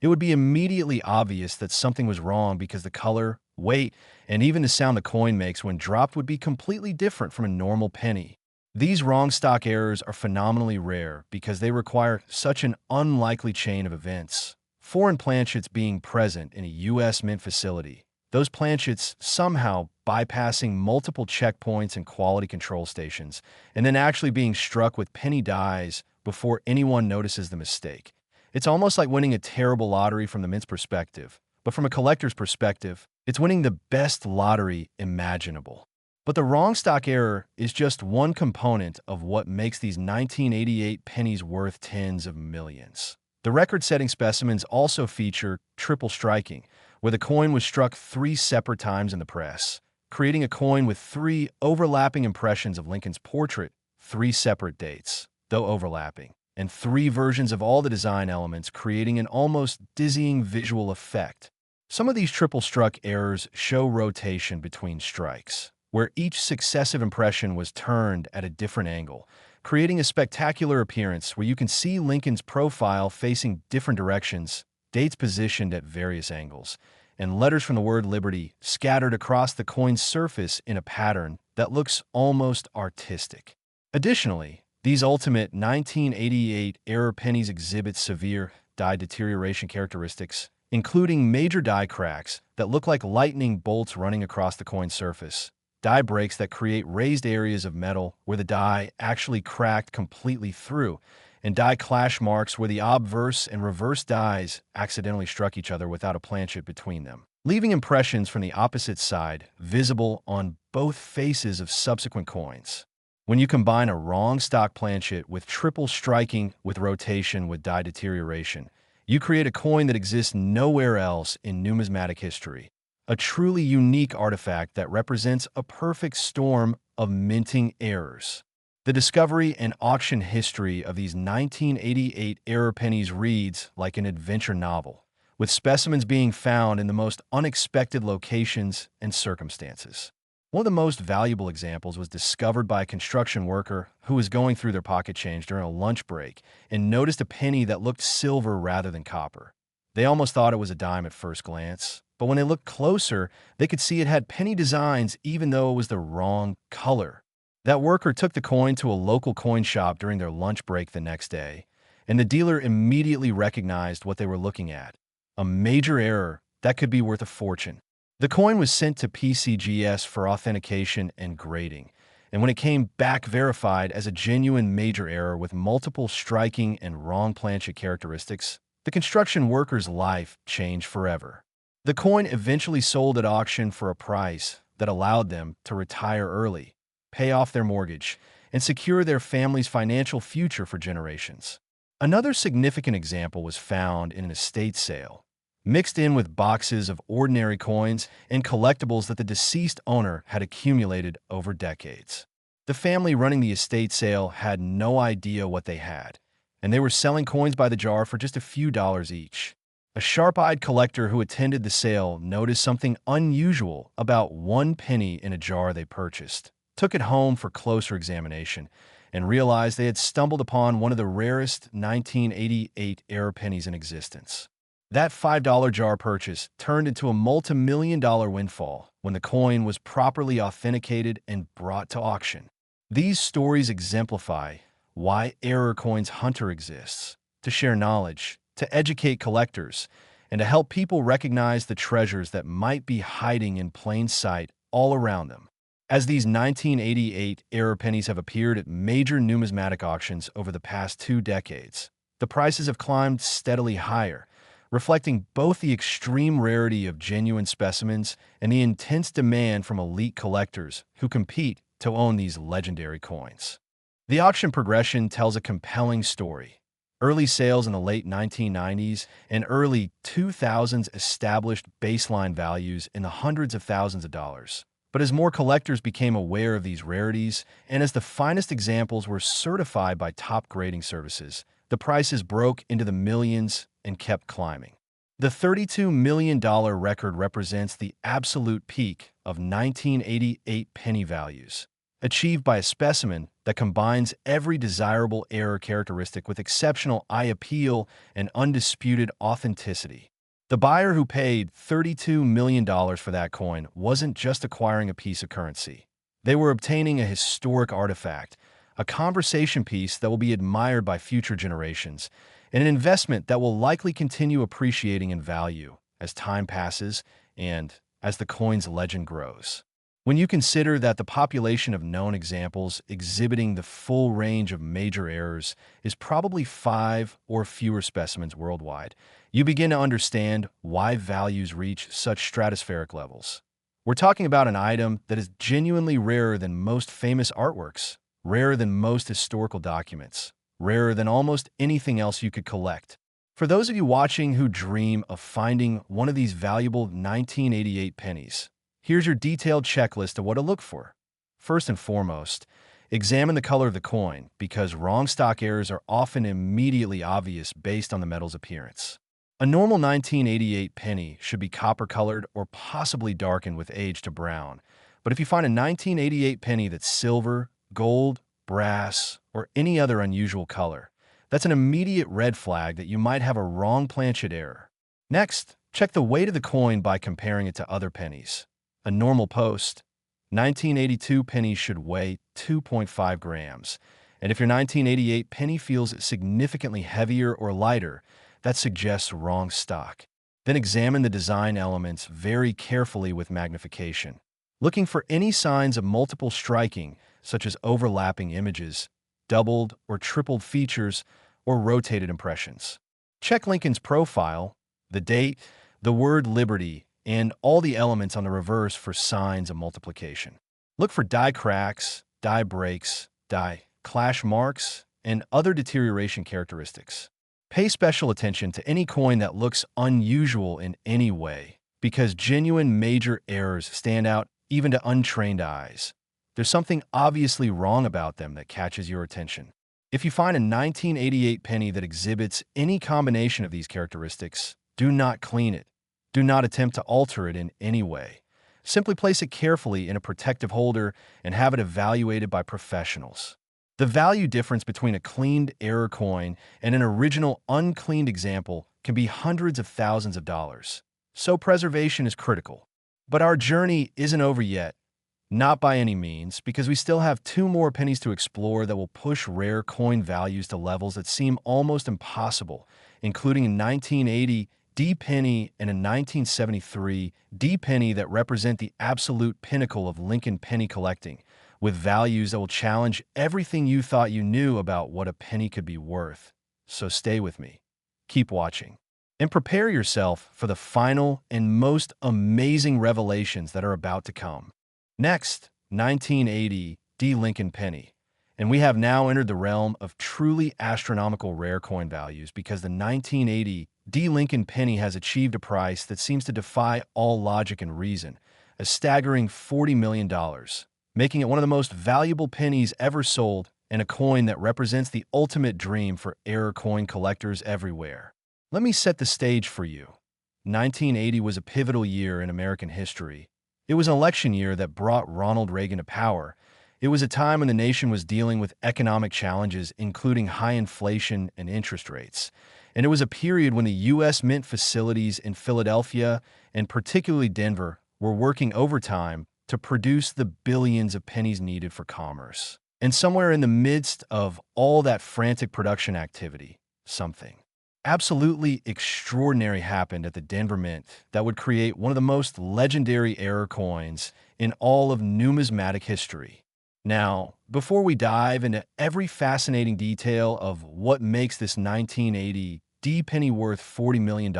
It would be immediately obvious that something was wrong because the color, weight, and even the sound the coin makes when dropped would be completely different from a normal penny. These wrong stock errors are phenomenally rare because they require such an unlikely chain of events. Foreign planchets being present in a U.S. mint facility, those planchets somehow bypassing multiple checkpoints and quality control stations, and then actually being struck with penny dies before anyone notices the mistake. It's almost like winning a terrible lottery from the mint's perspective, but from a collector's perspective, it's winning the best lottery imaginable. But the wrong stock error is just one component of what makes these 1988 pennies worth tens of millions. The record-setting specimens also feature triple striking, where the coin was struck 3 separate times in the press, creating a coin with 3 overlapping impressions of Lincoln's portrait, 3 separate dates, though overlapping, and 3 versions of all the design elements, creating an almost dizzying visual effect. Some of these triple struck errors show rotation between strikes, where each successive impression was turned at a different angle, creating a spectacular appearance where you can see Lincoln's profile facing different directions, dates positioned at various angles, and letters from the word Liberty scattered across the coin's surface in a pattern that looks almost artistic. Additionally, these ultimate 1988 error pennies exhibit severe die deterioration characteristics, including major die cracks that look like lightning bolts running across the coin's surface, die breaks that create raised areas of metal where the die actually cracked completely through, and die clash marks where the obverse and reverse dies accidentally struck each other without a planchet between them, leaving impressions from the opposite side visible on both faces of subsequent coins. When you combine a wrong stock planchet with triple striking with rotation with die deterioration, you create a coin that exists nowhere else in numismatic history, a truly unique artifact that represents a perfect storm of minting errors. The discovery and auction history of these 1988 error pennies reads like an adventure novel, with specimens being found in the most unexpected locations and circumstances. One of the most valuable examples was discovered by a construction worker who was going through their pocket change during a lunch break and noticed a penny that looked silver rather than copper. They almost thought it was a dime at first glance, but when they looked closer, they could see it had penny designs even though it was the wrong color. That worker took the coin to a local coin shop during their lunch break the next day, and the dealer immediately recognized what they were looking at, a major error that could be worth a fortune. The coin was sent to PCGS for authentication and grading, And when it came back verified as a genuine major error with multiple striking and wrong planchet characteristics, the construction worker's life changed forever. The coin eventually sold at auction for a price that allowed them to retire early, pay off their mortgage, and secure their family's financial future for generations. Another significant example was found in an estate sale, mixed in with boxes of ordinary coins and collectibles that the deceased owner had accumulated over decades. The family running the estate sale had no idea what they had, and they were selling coins by the jar for just a few dollars each. A sharp-eyed collector who attended the sale noticed something unusual about one penny in a jar they purchased, took it home for closer examination, and realized they had stumbled upon one of the rarest 1988 error pennies in existence. That $5 jar purchase turned into a multi-million-dollar windfall when the coin was properly authenticated and brought to auction. These stories exemplify why Error Coins Hunter exists: to share knowledge, to educate collectors, and to help people recognize the treasures that might be hiding in plain sight all around them. As these 1988 error pennies have appeared at major numismatic auctions over the past 2 decades, the prices have climbed steadily higher, reflecting both the extreme rarity of genuine specimens and the intense demand from elite collectors who compete to own these legendary coins. The auction progression tells a compelling story. Early sales in the late 1990s and early 2000s established baseline values in the hundreds of thousands of dollars. But as more collectors became aware of these rarities, and as the finest examples were certified by top grading services, the prices broke into the millions and kept climbing. The $32 million record represents the absolute peak of 1988 penny values, achieved by a specimen that combines every desirable error characteristic with exceptional eye appeal and undisputed authenticity. The buyer who paid $32 million for that coin wasn't just acquiring a piece of currency. They were obtaining a historic artifact, a conversation piece that will be admired by future generations, and an investment that will likely continue appreciating in value as time passes and as the coin's legend grows. When you consider that the population of known examples exhibiting the full range of major errors is probably 5 or fewer specimens worldwide, you begin to understand why values reach such stratospheric levels. We're talking about an item that is genuinely rarer than most famous artworks, rarer than most historical documents, rarer than almost anything else you could collect. For those of you watching who dream of finding one of these valuable 1988 pennies, here's your detailed checklist of what to look for. First and foremost, examine the color of the coin, because wrong stock errors are often immediately obvious based on the metal's appearance. A normal 1988 penny should be copper-colored or possibly darkened with age to brown, but if you find a 1988 penny that's silver, gold, brass, or any other unusual color, that's an immediate red flag that you might have a wrong planchet error. Next, check the weight of the coin by comparing it to other pennies. A normal post 1982 penny should weigh 2.5 grams, and if your 1988 penny feels significantly heavier or lighter, that suggests wrong stock. Then examine the design elements very carefully with magnification, looking for any signs of multiple striking, such as overlapping images, doubled or tripled features, or rotated impressions. Check Lincoln's profile, the date, the word Liberty, and all the elements on the reverse for signs of multiplication. Look for die cracks, die breaks, die clash marks, and other deterioration characteristics. Pay special attention to any coin that looks unusual in any way, because genuine major errors stand out even to untrained eyes. There's something obviously wrong about them that catches your attention. If you find a 1988 penny that exhibits any combination of these characteristics, do not clean it. Do not attempt to alter it in any way. Simply place it carefully in a protective holder and have it evaluated by professionals. The value difference between a cleaned error coin and an original uncleaned example can be hundreds of thousands of dollars. So preservation is critical. But our journey isn't over yet. Not by any means, because we still have 2 more pennies to explore that will push rare coin values to levels that seem almost impossible, including a 1980 D penny and a 1973 D penny that represent the absolute pinnacle of Lincoln penny collecting, with values that will challenge everything you thought you knew about what a penny could be worth. So stay with me. Keep watching. And prepare yourself for the final and most amazing revelations that are about to come. Next, 1980 D Lincoln penny. And we have now entered the realm of truly astronomical rare coin values because the 1980 D Lincoln penny has achieved a price that seems to defy all logic and reason, a staggering $40 million, making it one of the most valuable pennies ever sold and a coin that represents the ultimate dream for error coin collectors everywhere. Let me set the stage for you. 1980 was a pivotal year in American history. It was an election year that brought Ronald Reagan to power. It was a time when the nation was dealing with economic challenges, including high inflation and interest rates. And it was a period when the U.S. Mint facilities in Philadelphia, and particularly Denver, were working overtime to produce the billions of pennies needed for commerce. And somewhere in the midst of all that frantic production activity, something absolutely extraordinary happened at the Denver Mint that would create one of the most legendary error coins in all of numismatic history. Now, before we dive into every fascinating detail of what makes this 1980 D penny worth $40 million,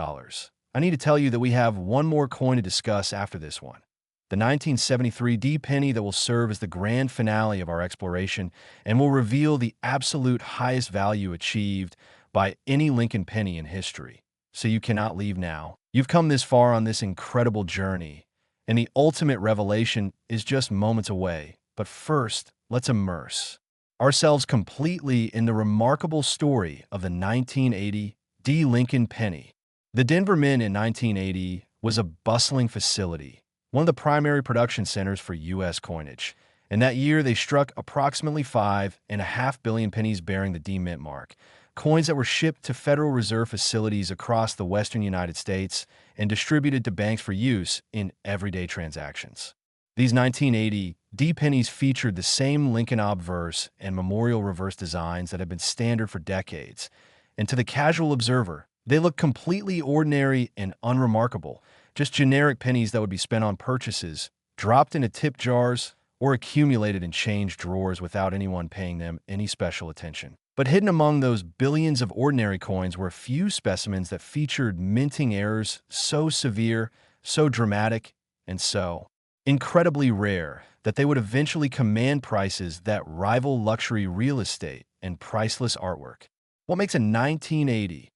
I need to tell you that we have one more coin to discuss after this one. The 1973 D penny that will serve as the grand finale of our exploration and will reveal the absolute highest value achieved by any Lincoln penny in history. So you cannot leave now. You've come this far on this incredible journey, and the ultimate revelation is just moments away. But first, let's immerse ourselves completely in the remarkable story of the 1980 D Lincoln penny. The Denver Mint in 1980 was a bustling facility, one of the primary production centers for U.S. coinage. And that year, they struck approximately 5.5 billion pennies bearing the D Mint mark, coins that were shipped to Federal Reserve facilities across the western United States and distributed to banks for use in everyday transactions. These 1980 D pennies featured the same Lincoln obverse and memorial reverse designs that have been standard for decades. And to the casual observer, they look completely ordinary and unremarkable, just generic pennies that would be spent on purchases, dropped into tip jars, or accumulated in change drawers without anyone paying them any special attention. But hidden among those billions of ordinary coins were a few specimens that featured minting errors so severe, so dramatic, and so incredibly rare that they would eventually command prices that rival luxury real estate and priceless artwork. What makes a 1980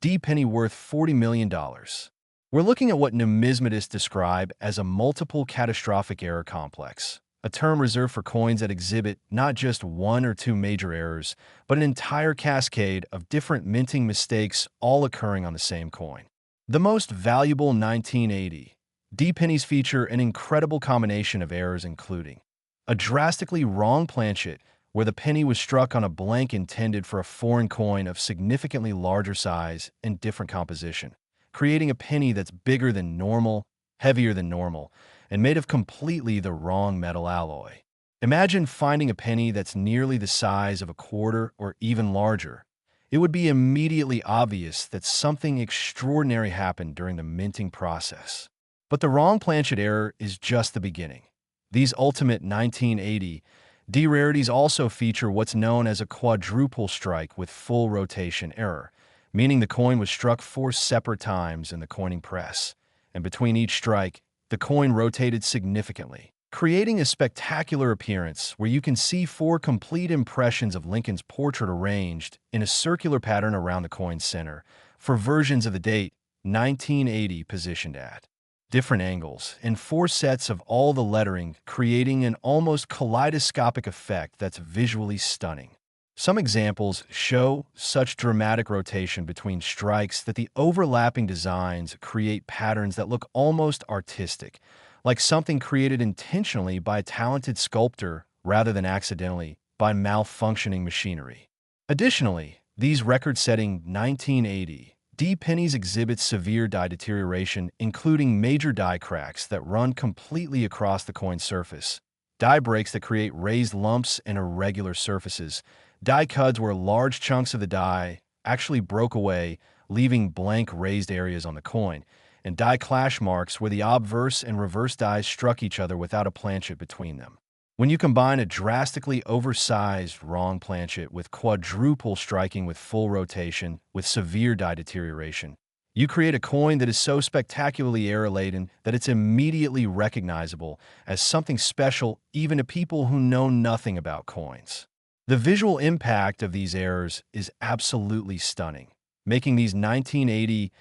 D penny worth $40 million? We're looking at what numismatists describe as a multiple catastrophic error complex, a term reserved for coins that exhibit not just one or two major errors, but an entire cascade of different minting mistakes all occurring on the same coin. The most valuable 1980 D pennies feature an incredible combination of errors, including a drastically wrong planchet where the penny was struck on a blank intended for a foreign coin of significantly larger size and different composition, creating a penny that's bigger than normal, heavier than normal, and made of completely the wrong metal alloy. Imagine finding a penny that's nearly the size of a quarter or even larger. It would be immediately obvious that something extraordinary happened during the minting process. But the wrong planchet error is just the beginning. These ultimate 1980 D rarities also feature what's known as a quadruple strike with full rotation error, meaning the coin was struck 4 separate times in the coining press, and between each strike, the coin rotated significantly, creating a spectacular appearance where you can see 4 complete impressions of Lincoln's portrait arranged in a circular pattern around the coin's center, for versions of the date 1980 positioned at different angles, and 4 sets of all the lettering, creating an almost kaleidoscopic effect that's visually stunning. Some examples show such dramatic rotation between strikes that the overlapping designs create patterns that look almost artistic, like something created intentionally by a talented sculptor rather than accidentally by malfunctioning machinery. Additionally, these record-setting 1980 D pennies exhibit severe die deterioration, including major die cracks that run completely across the coin's surface, die breaks that create raised lumps and irregular surfaces, die cuts where large chunks of the die actually broke away, leaving blank raised areas on the coin, and die clash marks where the obverse and reverse dies struck each other without a planchet between them. When you combine a drastically oversized wrong planchet with quadruple striking with full rotation with severe die deterioration, you create a coin that is so spectacularly error-laden that it's immediately recognizable as something special even to people who know nothing about coins. The visual impact of these errors is absolutely stunning, making these 1980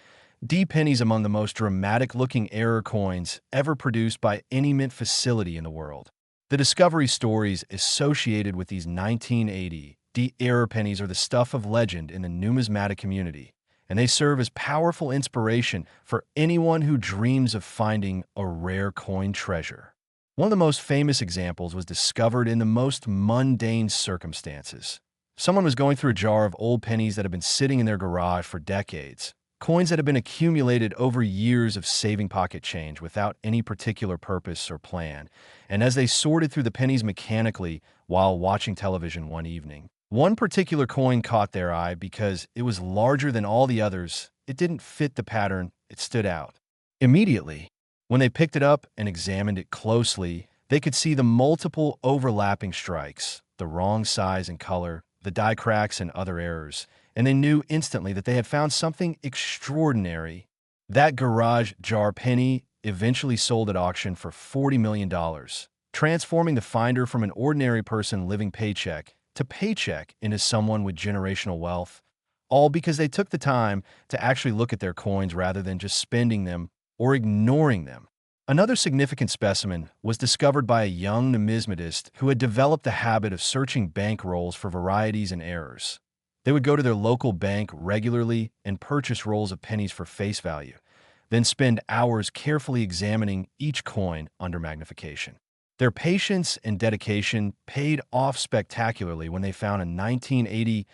D pennies among the most dramatic-looking error coins ever produced by any mint facility in the world. The discovery stories associated with these 1980 D error pennies are the stuff of legend in the numismatic community, and they serve as powerful inspiration for anyone who dreams of finding a rare coin treasure. One of the most famous examples was discovered in the most mundane circumstances. Someone was going through a jar of old pennies that had been sitting in their garage for decades, coins that had been accumulated over years of saving pocket change without any particular purpose or plan, and as they sorted through the pennies mechanically while watching television one evening, one particular coin caught their eye because it was larger than all the others. It didn't fit the pattern, it stood out. Immediately, when they picked it up and examined it closely, they could see the multiple overlapping strikes, the wrong size and color, the die cracks and other errors, and they knew instantly that they had found something extraordinary. That garage jar penny eventually sold at auction for $40 million, transforming the finder from an ordinary person living paycheck to paycheck into someone with generational wealth, all because they took the time to actually look at their coins rather than just spending them or ignoring them. Another significant specimen was discovered by a young numismatist who had developed the habit of searching bank rolls for varieties and errors. They would go to their local bank regularly and purchase rolls of pennies for face value, then spend hours carefully examining each coin under magnification. Their patience and dedication paid off spectacularly when they found a 1980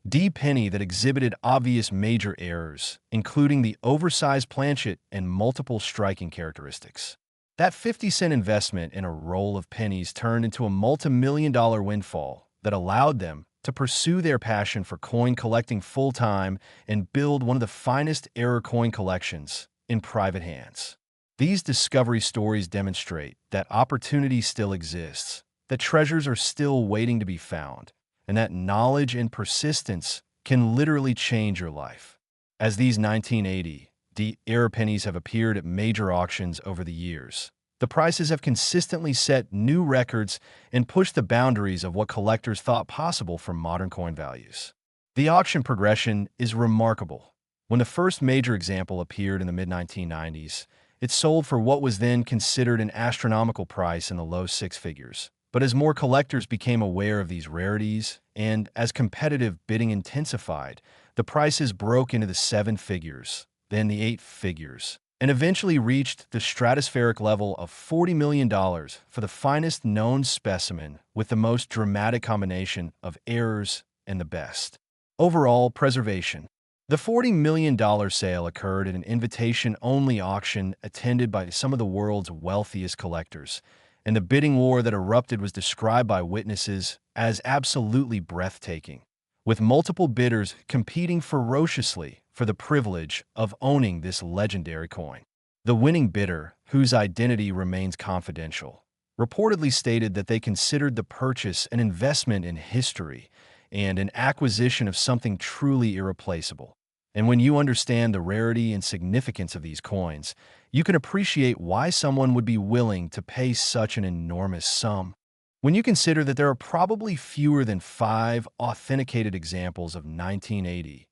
D penny that exhibited obvious major errors, including the oversized planchet and multiple striking characteristics. That 50-cent investment in a roll of pennies turned into a multi-million-dollar windfall that allowed them to pursue their passion for coin collecting full-time and build one of the finest error coin collections in private hands. These discovery stories demonstrate that opportunity still exists, that treasures are still waiting to be found, and that knowledge and persistence can literally change your life. As these 1980 D error pennies have appeared at major auctions over the years, the prices have consistently set new records and pushed the boundaries of what collectors thought possible for modern coin values. The auction progression is remarkable. When the first major example appeared in the mid-1990s, it sold for what was then considered an astronomical price in the low six figures. But as more collectors became aware of these rarities, and as competitive bidding intensified, the prices broke into the seven figures, then the eight figures, and eventually reached the stratospheric level of $40 million for the finest known specimen with the most dramatic combination of errors and the best. Overall preservation. The $40 million sale occurred at an invitation-only auction attended by some of the world's wealthiest collectors, and the bidding war that erupted was described by witnesses as absolutely breathtaking, with multiple bidders competing ferociously for the privilege of owning this legendary coin. The winning bidder, whose identity remains confidential, reportedly stated that they considered the purchase an investment in history and an acquisition of something truly irreplaceable. And when you understand the rarity and significance of these coins, you can appreciate why someone would be willing to pay such an enormous sum. When you consider that there are probably fewer than 5 authenticated examples of 1980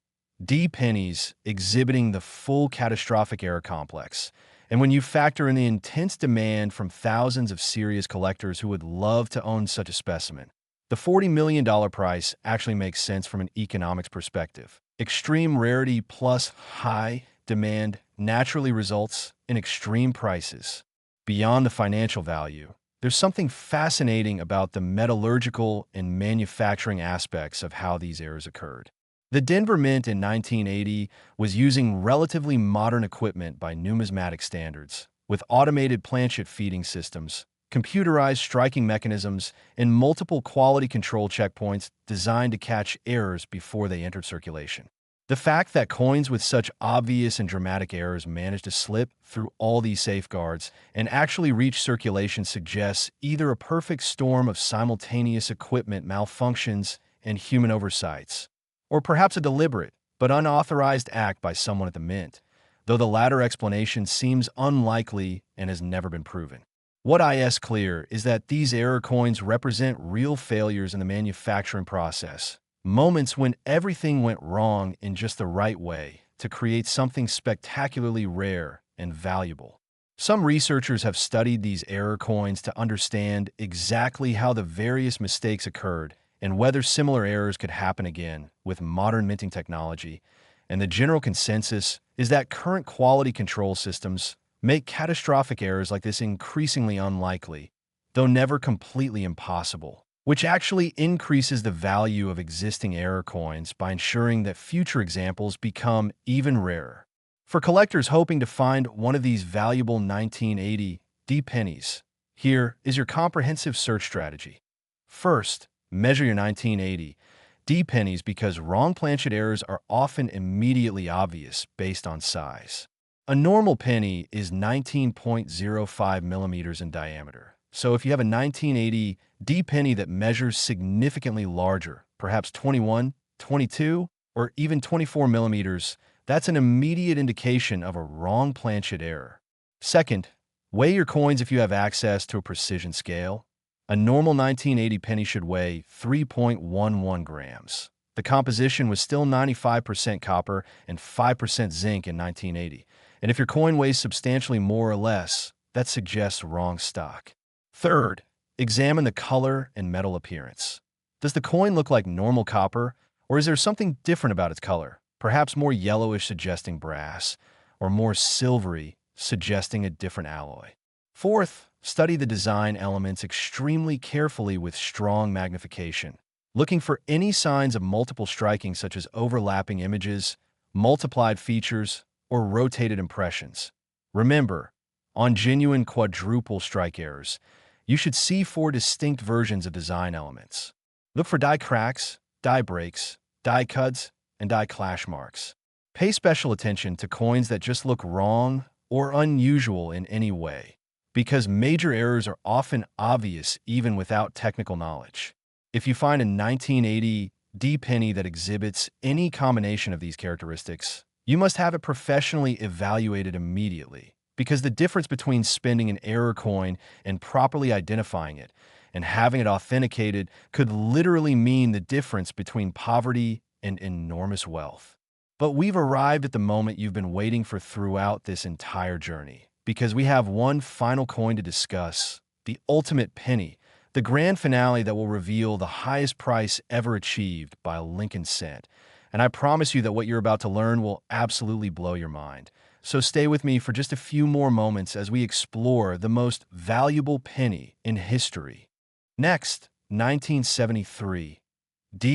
D pennies exhibiting the full catastrophic error complex, and when you factor in the intense demand from thousands of serious collectors who would love to own such a specimen, the $40 million price actually makes sense from an economics perspective. Extreme rarity plus high demand naturally results in extreme prices. Beyond the financial value, there's something fascinating about the metallurgical and manufacturing aspects of how these errors occurred. The Denver Mint in 1980 was using relatively modern equipment by numismatic standards, with automated planchet feeding systems, computerized striking mechanisms, and multiple quality control checkpoints designed to catch errors before they entered circulation. The fact that coins with such obvious and dramatic errors manage to slip through all these safeguards and actually reach circulation suggests either a perfect storm of simultaneous equipment malfunctions and human oversights, or perhaps a deliberate but unauthorized act by someone at the mint, though the latter explanation seems unlikely and has never been proven. What is clear is that these error coins represent real failures in the manufacturing process, moments when everything went wrong in just the right way to create something spectacularly rare and valuable. Some researchers have studied these error coins to understand exactly how the various mistakes occurred and whether similar errors could happen again with modern minting technology, and the general consensus is that current quality control systems make catastrophic errors like this increasingly unlikely, though never completely impossible, which actually increases the value of existing error coins by ensuring that future examples become even rarer. For collectors hoping to find one of these valuable 1980 pennies, here is your comprehensive search strategy. First, measure your 1980 pennies because wrong planchet errors are often immediately obvious based on size. A normal penny is 19.05 millimeters in diameter. So if you have a 1980 penny that measures significantly larger, perhaps 21, 22, or even 24 millimeters, that's an immediate indication of a wrong planchet error. Second, weigh your coins if you have access to a precision scale. A normal 1980 penny should weigh 3.11 grams. The composition was still 95% copper and 5% zinc in 1980. And if your coin weighs substantially more or less, that suggests wrong stock. Third, examine the color and metal appearance. Does the coin look like normal copper, or is there something different about its color? Perhaps more yellowish suggesting brass, or more silvery suggesting a different alloy. Fourth, study the design elements extremely carefully with strong magnification, looking for any signs of multiple striking such as overlapping images, multiplied features, or rotated impressions. Remember, on genuine quadruple strike errors, you should see 4 distinct versions of design elements. Look for die cracks, die breaks, die cuts, and die clash marks. Pay special attention to coins that just look wrong or unusual in any way, because major errors are often obvious even without technical knowledge. If you find a 1980 penny that exhibits any combination of these characteristics, you must have it professionally evaluated immediately, because the difference between spending an error coin and properly identifying it and having it authenticated could literally mean the difference between poverty and enormous wealth. But we've arrived at the moment you've been waiting for throughout this entire journey, because we have one final coin to discuss, the ultimate penny, the grand finale that will reveal the highest price ever achieved by a Lincoln cent. And I promise you that what you're about to learn will absolutely blow your mind. So stay with me for just a few more moments as we explore the most valuable penny in history. Next, 1973,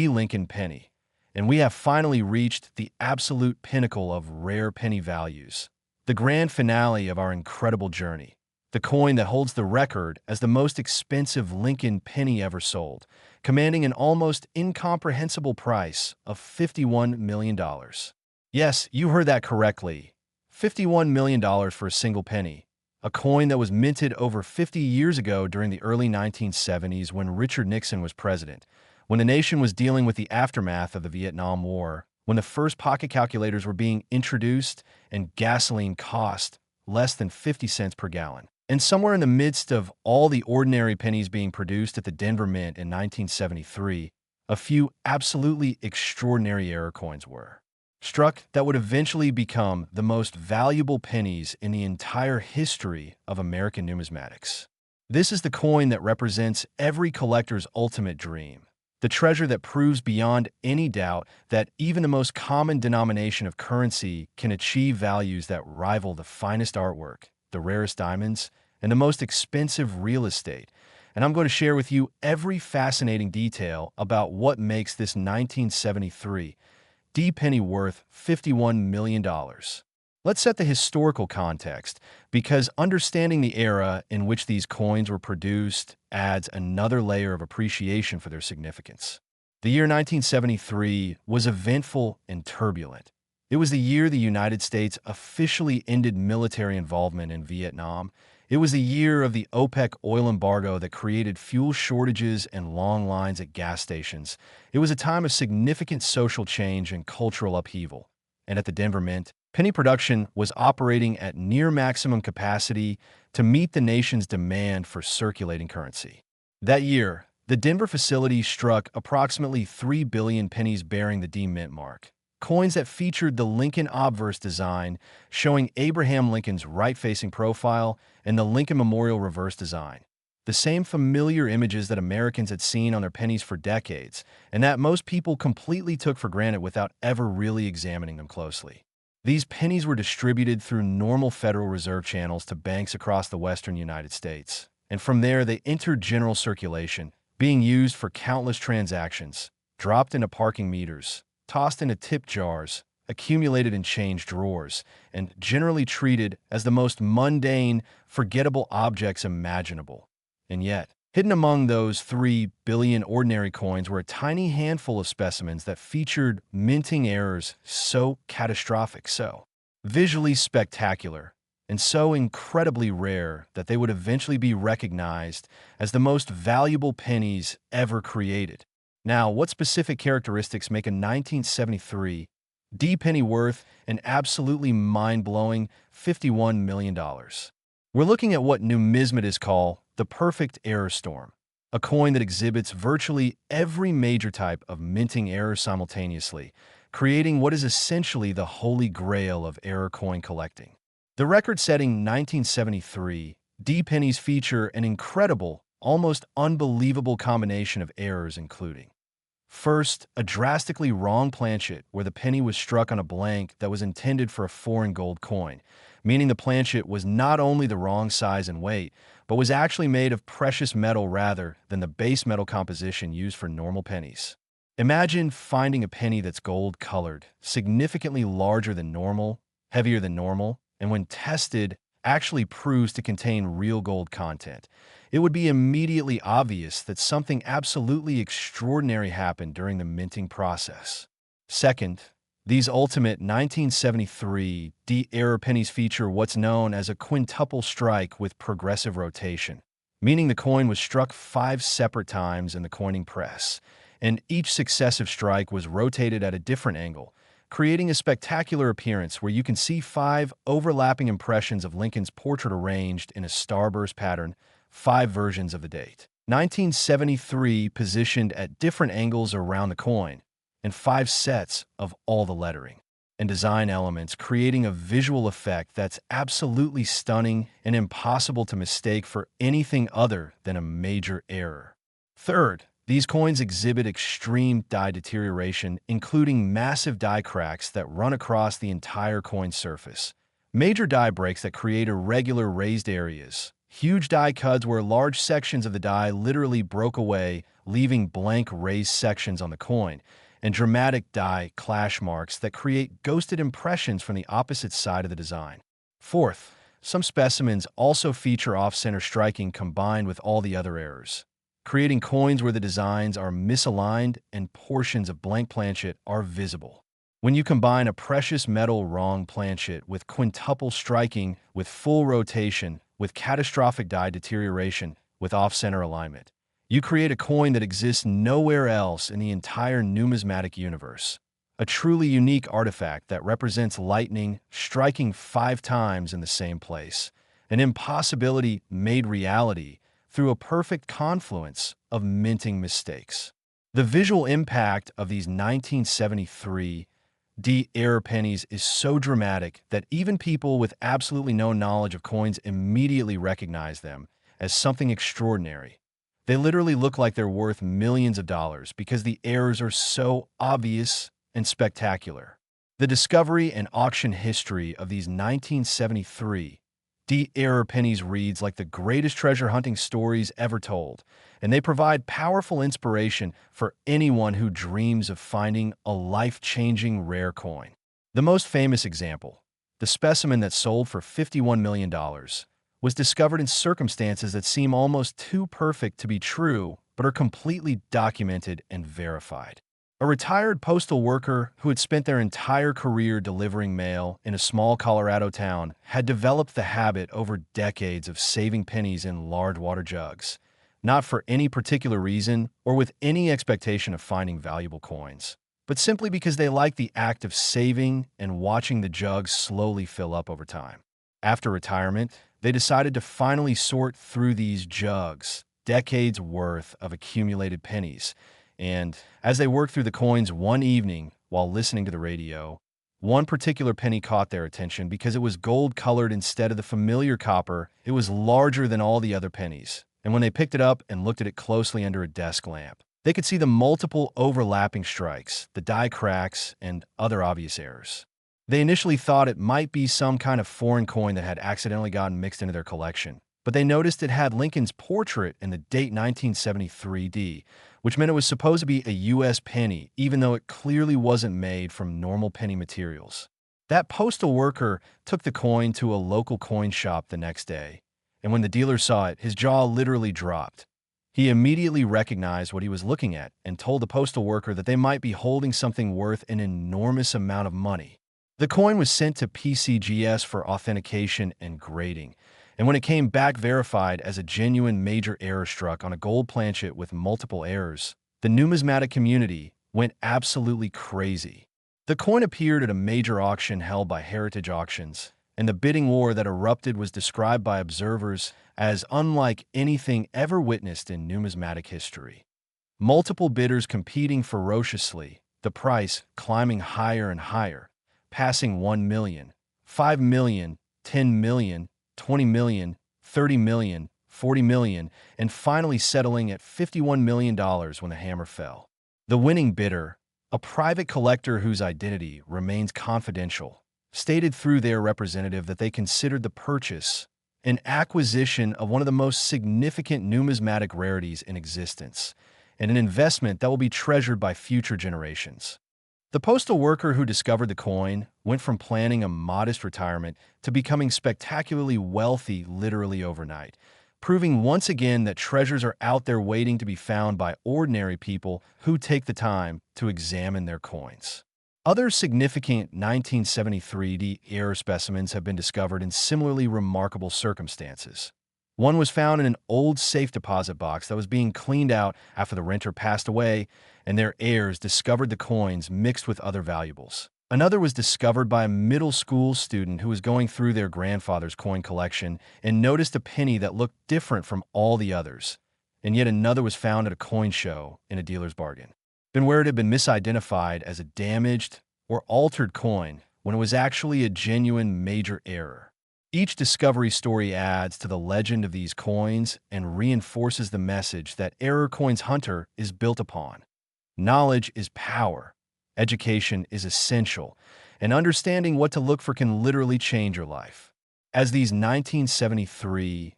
Lincoln penny. And we have finally reached the absolute pinnacle of rare penny values, the grand finale of our incredible journey, the coin that holds the record as the most expensive Lincoln penny ever sold, commanding an almost incomprehensible price of $51 million. Yes, you heard that correctly. $51 million for a single penny, a coin that was minted over 50 years ago during the early 1970s when Richard Nixon was president, when the nation was dealing with the aftermath of the Vietnam War, when the first pocket calculators were being introduced and gasoline cost less than 50 cents per gallon. And somewhere in the midst of all the ordinary pennies being produced at the Denver Mint in 1973, a few absolutely extraordinary error coins were struck that would eventually become the most valuable pennies in the entire history of American numismatics. This is the coin that represents every collector's ultimate dream, the treasure that proves beyond any doubt that even the most common denomination of currency can achieve values that rival the finest artwork, the rarest diamonds, and the most expensive real estate. And I'm going to share with you every fascinating detail about what makes this 1973 penny worth $51 million. Let's set the historical context, because understanding the era in which these coins were produced adds another layer of appreciation for their significance. The year 1973 was eventful and turbulent. It was the year the United States officially ended military involvement in Vietnam. It was the year of the OPEC oil embargo that created fuel shortages and long lines at gas stations. It was a time of significant social change and cultural upheaval. And at the Denver Mint, penny production was operating at near maximum capacity to meet the nation's demand for circulating currency. That year, the Denver facility struck approximately 3 billion pennies bearing the D-Mint mark. Coins that featured the Lincoln obverse design, showing Abraham Lincoln's right-facing profile, and the Lincoln Memorial reverse design. The same familiar images that Americans had seen on their pennies for decades, and that most people completely took for granted without ever really examining them closely. These pennies were distributed through normal Federal Reserve channels to banks across the western United States. And from there, they entered general circulation, being used for countless transactions, dropped into parking meters, tossed into tip jars, accumulated in change drawers, and generally treated as the most mundane, forgettable objects imaginable. And yet, hidden among those 3 billion ordinary coins were a tiny handful of specimens that featured minting errors so catastrophic, so visually spectacular, and so incredibly rare that they would eventually be recognized as the most valuable pennies ever created. Now, what specific characteristics make a 1973 D penny worth an absolutely mind-blowing $51 million? We're looking at what numismatists call the perfect error storm, a coin that exhibits virtually every major type of minting error simultaneously, creating what is essentially the holy grail of error coin collecting. The record-setting 1973 D pennies feature an incredible, almost unbelievable combination of errors, including: first, a drastically wrong planchet where the penny was struck on a blank that was intended for a foreign gold coin, meaning the planchet was not only the wrong size and weight, but was actually made of precious metal rather than the base metal composition used for normal pennies. Imagine finding a penny that's gold-colored, significantly larger than normal, heavier than normal, and when tested, actually proves to contain real gold content. It would be immediately obvious that something absolutely extraordinary happened during the minting process. Second, these ultimate 1973 D error pennies feature what's known as a quintuple strike with progressive rotation, meaning the coin was struck 5 separate times in the coining press, and each successive strike was rotated at a different angle, creating a spectacular appearance where you can see 5 overlapping impressions of Lincoln's portrait arranged in a starburst pattern, 5 versions of the date. 1973 positioned at different angles around the coin, and 5 sets of all the lettering and design elements, creating a visual effect that's absolutely stunning and impossible to mistake for anything other than a major error. Third, these coins exhibit extreme die deterioration, including massive die cracks that run across the entire coin surface, major die breaks that create irregular raised areas, huge die cuts where large sections of the die literally broke away, leaving blank raised sections on the coin, and dramatic die clash marks that create ghosted impressions from the opposite side of the design. Fourth, some specimens also feature off-center striking combined with all the other errors, creating coins where the designs are misaligned and portions of blank planchet are visible. When you combine a precious metal wrong planchet with quintuple striking, with full rotation, with catastrophic die deterioration, with off-center alignment, you create a coin that exists nowhere else in the entire numismatic universe. A truly unique artifact that represents lightning striking 5 times in the same place, an impossibility made reality through a perfect confluence of minting mistakes. The visual impact of these 1973 D error pennies is so dramatic that even people with absolutely no knowledge of coins immediately recognize them as something extraordinary. They literally look like they're worth millions of dollars because the errors are so obvious and spectacular. The discovery and auction history of these 1973 D error pennies reads like the greatest treasure hunting stories ever told, and they provide powerful inspiration for anyone who dreams of finding a life-changing rare coin. The most famous example, the specimen that sold for $51 million, was discovered in circumstances that seem almost too perfect to be true, but are completely documented and verified. A retired postal worker who had spent their entire career delivering mail in a small Colorado town had developed the habit over decades of saving pennies in large water jugs, not for any particular reason or with any expectation of finding valuable coins, but simply because they liked the act of saving and watching the jugs slowly fill up over time. After retirement, they decided to finally sort through these jugs, decades worth of accumulated pennies, and as they worked through the coins one evening while listening to the radio, one particular penny caught their attention because it was gold-colored instead of the familiar copper. It was larger than all the other pennies, and when they picked it up and looked at it closely under a desk lamp, they could see the multiple overlapping strikes, the die cracks, and other obvious errors. They initially thought it might be some kind of foreign coin that had accidentally gotten mixed into their collection, but they noticed it had Lincoln's portrait and the date 1973D, which meant it was supposed to be a U.S. penny, even though it clearly wasn't made from normal penny materials. That postal worker took the coin to a local coin shop the next day, and when the dealer saw it, his jaw literally dropped. He immediately recognized what he was looking at and told the postal worker that they might be holding something worth an enormous amount of money. The coin was sent to PCGS for authentication and grading, and when it came back verified as a genuine major error struck on a gold planchet with multiple errors, the numismatic community went absolutely crazy. The coin appeared at a major auction held by Heritage Auctions, and the bidding war that erupted was described by observers as unlike anything ever witnessed in numismatic history. Multiple bidders competing ferociously, the price climbing higher and higher, passing 1 million, 5 million, 10 million, 20 million, 30 million, 40 million, and finally settling at $51 million when the hammer fell. The winning bidder, a private collector whose identity remains confidential, stated through their representative that they considered the purchase an acquisition of one of the most significant numismatic rarities in existence, and an investment that will be treasured by future generations. The postal worker who discovered the coin went from planning a modest retirement to becoming spectacularly wealthy literally overnight, proving once again that treasures are out there waiting to be found by ordinary people who take the time to examine their coins. Other significant 1973 error specimens have been discovered in similarly remarkable circumstances. One was found in an old safe deposit box that was being cleaned out after the renter passed away, and their heirs discovered the coins mixed with other valuables. Another was discovered by a middle school student who was going through their grandfather's coin collection and noticed a penny that looked different from all the others. And yet another was found at a coin show in a dealer's bargain. Then where it had been misidentified as a damaged or altered coin when it was actually a genuine major error. Each discovery story adds to the legend of these coins and reinforces the message that Error Coins Hunter is built upon. Knowledge is power, education is essential, and understanding what to look for can literally change your life. As these 1973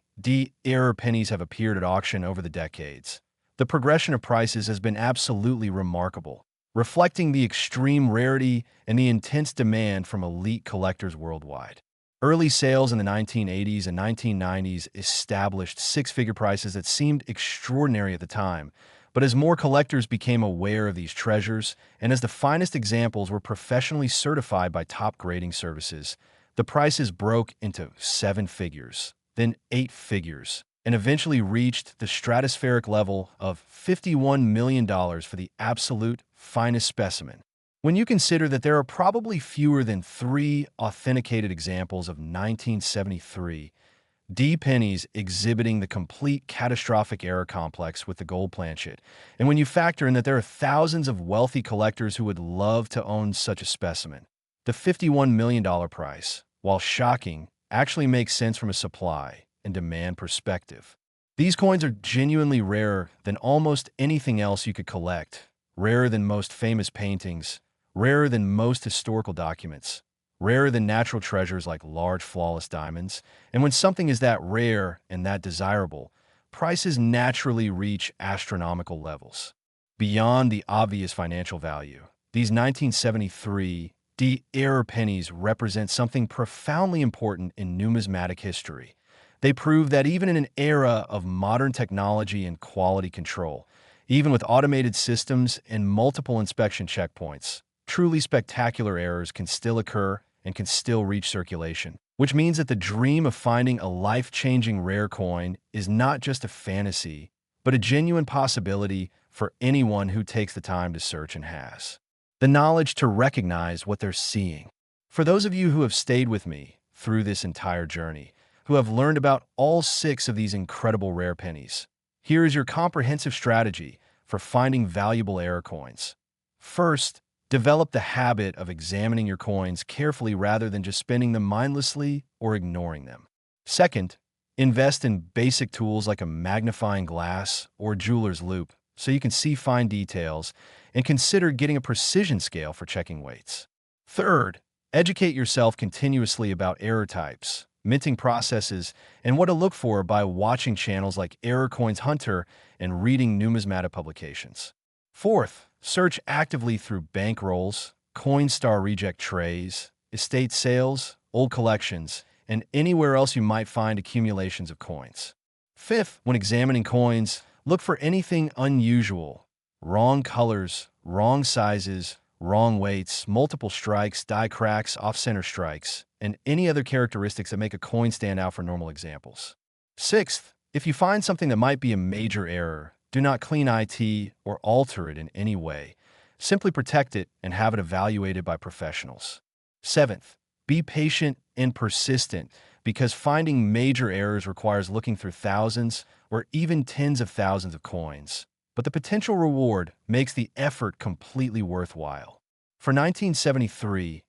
error pennies have appeared at auction over the decades, the progression of prices has been absolutely remarkable, reflecting the extreme rarity and the intense demand from elite collectors worldwide. Early sales in the 1980s and 1990s established six-figure prices that seemed extraordinary at the time, but as more collectors became aware of these treasures, and as the finest examples were professionally certified by top grading services, the prices broke into 7 figures, then 8 figures, and eventually reached the stratospheric level of $51 million for the absolute finest specimen. When you consider that there are probably fewer than 3 authenticated examples of 1973 pennies exhibiting the complete catastrophic error complex with the gold planchet, and when you factor in that there are thousands of wealthy collectors who would love to own such a specimen, the $51 million price, while shocking, actually makes sense from a supply and demand perspective. These coins are genuinely rarer than almost anything else you could collect, rarer than most famous paintings, rarer than most historical documents, rarer than natural treasures like large flawless diamonds, and when something is that rare and that desirable, prices naturally reach astronomical levels. Beyond the obvious financial value, these 1973 error pennies represent something profoundly important in numismatic history, They prove that even in an era of modern technology and quality control, even with automated systems and multiple inspection checkpoints, truly spectacular errors can still occur and can still reach circulation, which means that the dream of finding a life-changing rare coin is not just a fantasy, but a genuine possibility for anyone who takes the time to search and has the knowledge to recognize what they're seeing. For those of you who have stayed with me through this entire journey, who have learned about all 6 of these incredible rare pennies, here is your comprehensive strategy for finding valuable error coins. First, develop the habit of examining your coins carefully rather than just spending them mindlessly or ignoring them. Second, invest in basic tools like a magnifying glass or jeweler's loupe so you can see fine details, and consider getting a precision scale for checking weights. Third, educate yourself continuously about error types, minting processes, and what to look for by watching channels like Error Coins Hunter and reading numismatic publications. Fourth, search actively through bankrolls, Coinstar reject trays, estate sales, old collections, and anywhere else you might find accumulations of coins. Fifth, when examining coins, look for anything unusual: wrong colors, wrong sizes, wrong weights, multiple strikes, die cracks, off-center strikes, and any other characteristics that make a coin stand out for normal examples. Sixth, if you find something that might be a major error, do not clean IT or alter it in any way. Simply protect it and have it evaluated by professionals. Seventh, be patient and persistent, because finding major errors requires looking through thousands or even tens of thousands of coins. But the potential reward makes the effort completely worthwhile. For 1973,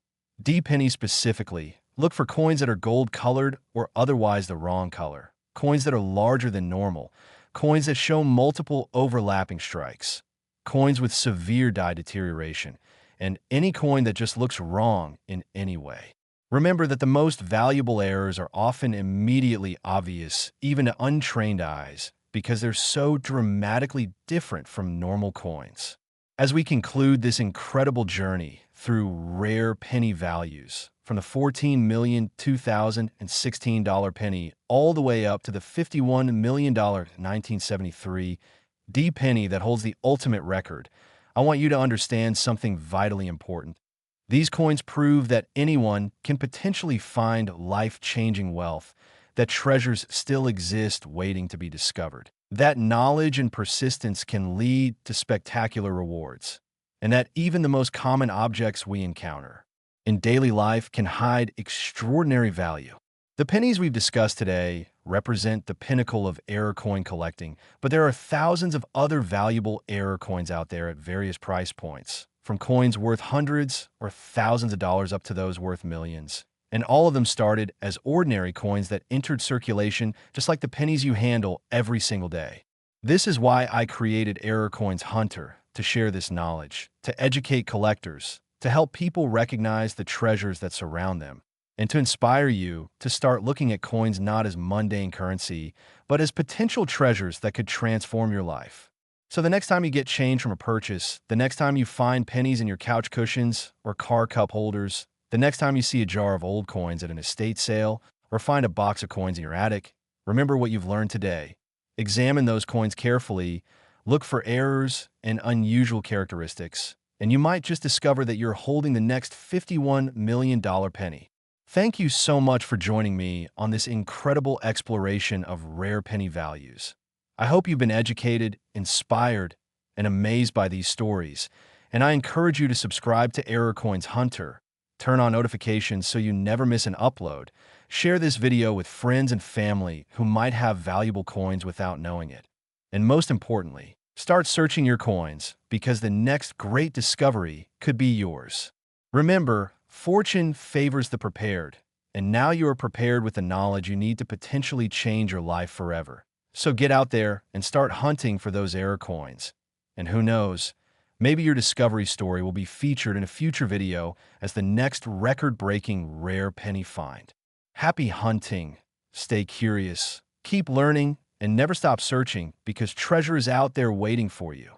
pennies specifically, look for coins that are gold-colored or otherwise the wrong color, coins that are larger than normal, coins that show multiple overlapping strikes, coins with severe die deterioration, and any coin that just looks wrong in any way. Remember that the most valuable errors are often immediately obvious, even to untrained eyes, because they're so dramatically different from normal coins. As we conclude this incredible journey through rare penny values, from the $14,002,016 penny all the way up to the $51 million 1973 penny that holds the ultimate record, I want you to understand something vitally important. These coins prove that anyone can potentially find life-changing wealth, that treasures still exist waiting to be discovered, that knowledge and persistence can lead to spectacular rewards, and that even the most common objects we encounter in daily life can hide extraordinary value. The pennies we've discussed today represent the pinnacle of error coin collecting, but there are thousands of other valuable error coins out there at various price points, from coins worth hundreds or thousands of dollars up to those worth millions. And all of them started as ordinary coins that entered circulation just like the pennies you handle every single day. This is why I created Error Coins Hunter, to share this knowledge, to educate collectors, to help people recognize the treasures that surround them, and to inspire you to start looking at coins not as mundane currency, but as potential treasures that could transform your life. So the next time you get change from a purchase, the next time you find pennies in your couch cushions or car cup holders, the next time you see a jar of old coins at an estate sale or find a box of coins in your attic, remember what you've learned today. Examine those coins carefully, look for errors and unusual characteristics, and you might just discover that you're holding the next $51 million penny. Thank you so much for joining me on this incredible exploration of rare penny values. I hope you've been educated, inspired, and amazed by these stories, and I encourage you to subscribe to Error Coins Hunter, turn on notifications so you never miss an upload, share this video with friends and family who might have valuable coins without knowing it, and most importantly, start searching your coins because the next great discovery could be yours. Remember, fortune favors the prepared, and now you are prepared with the knowledge you need to potentially change your life forever. So get out there and start hunting for those error coins. And who knows, maybe your discovery story will be featured in a future video as the next record-breaking rare penny find. Happy hunting, stay curious, keep learning, and never stop searching because treasure is out there waiting for you.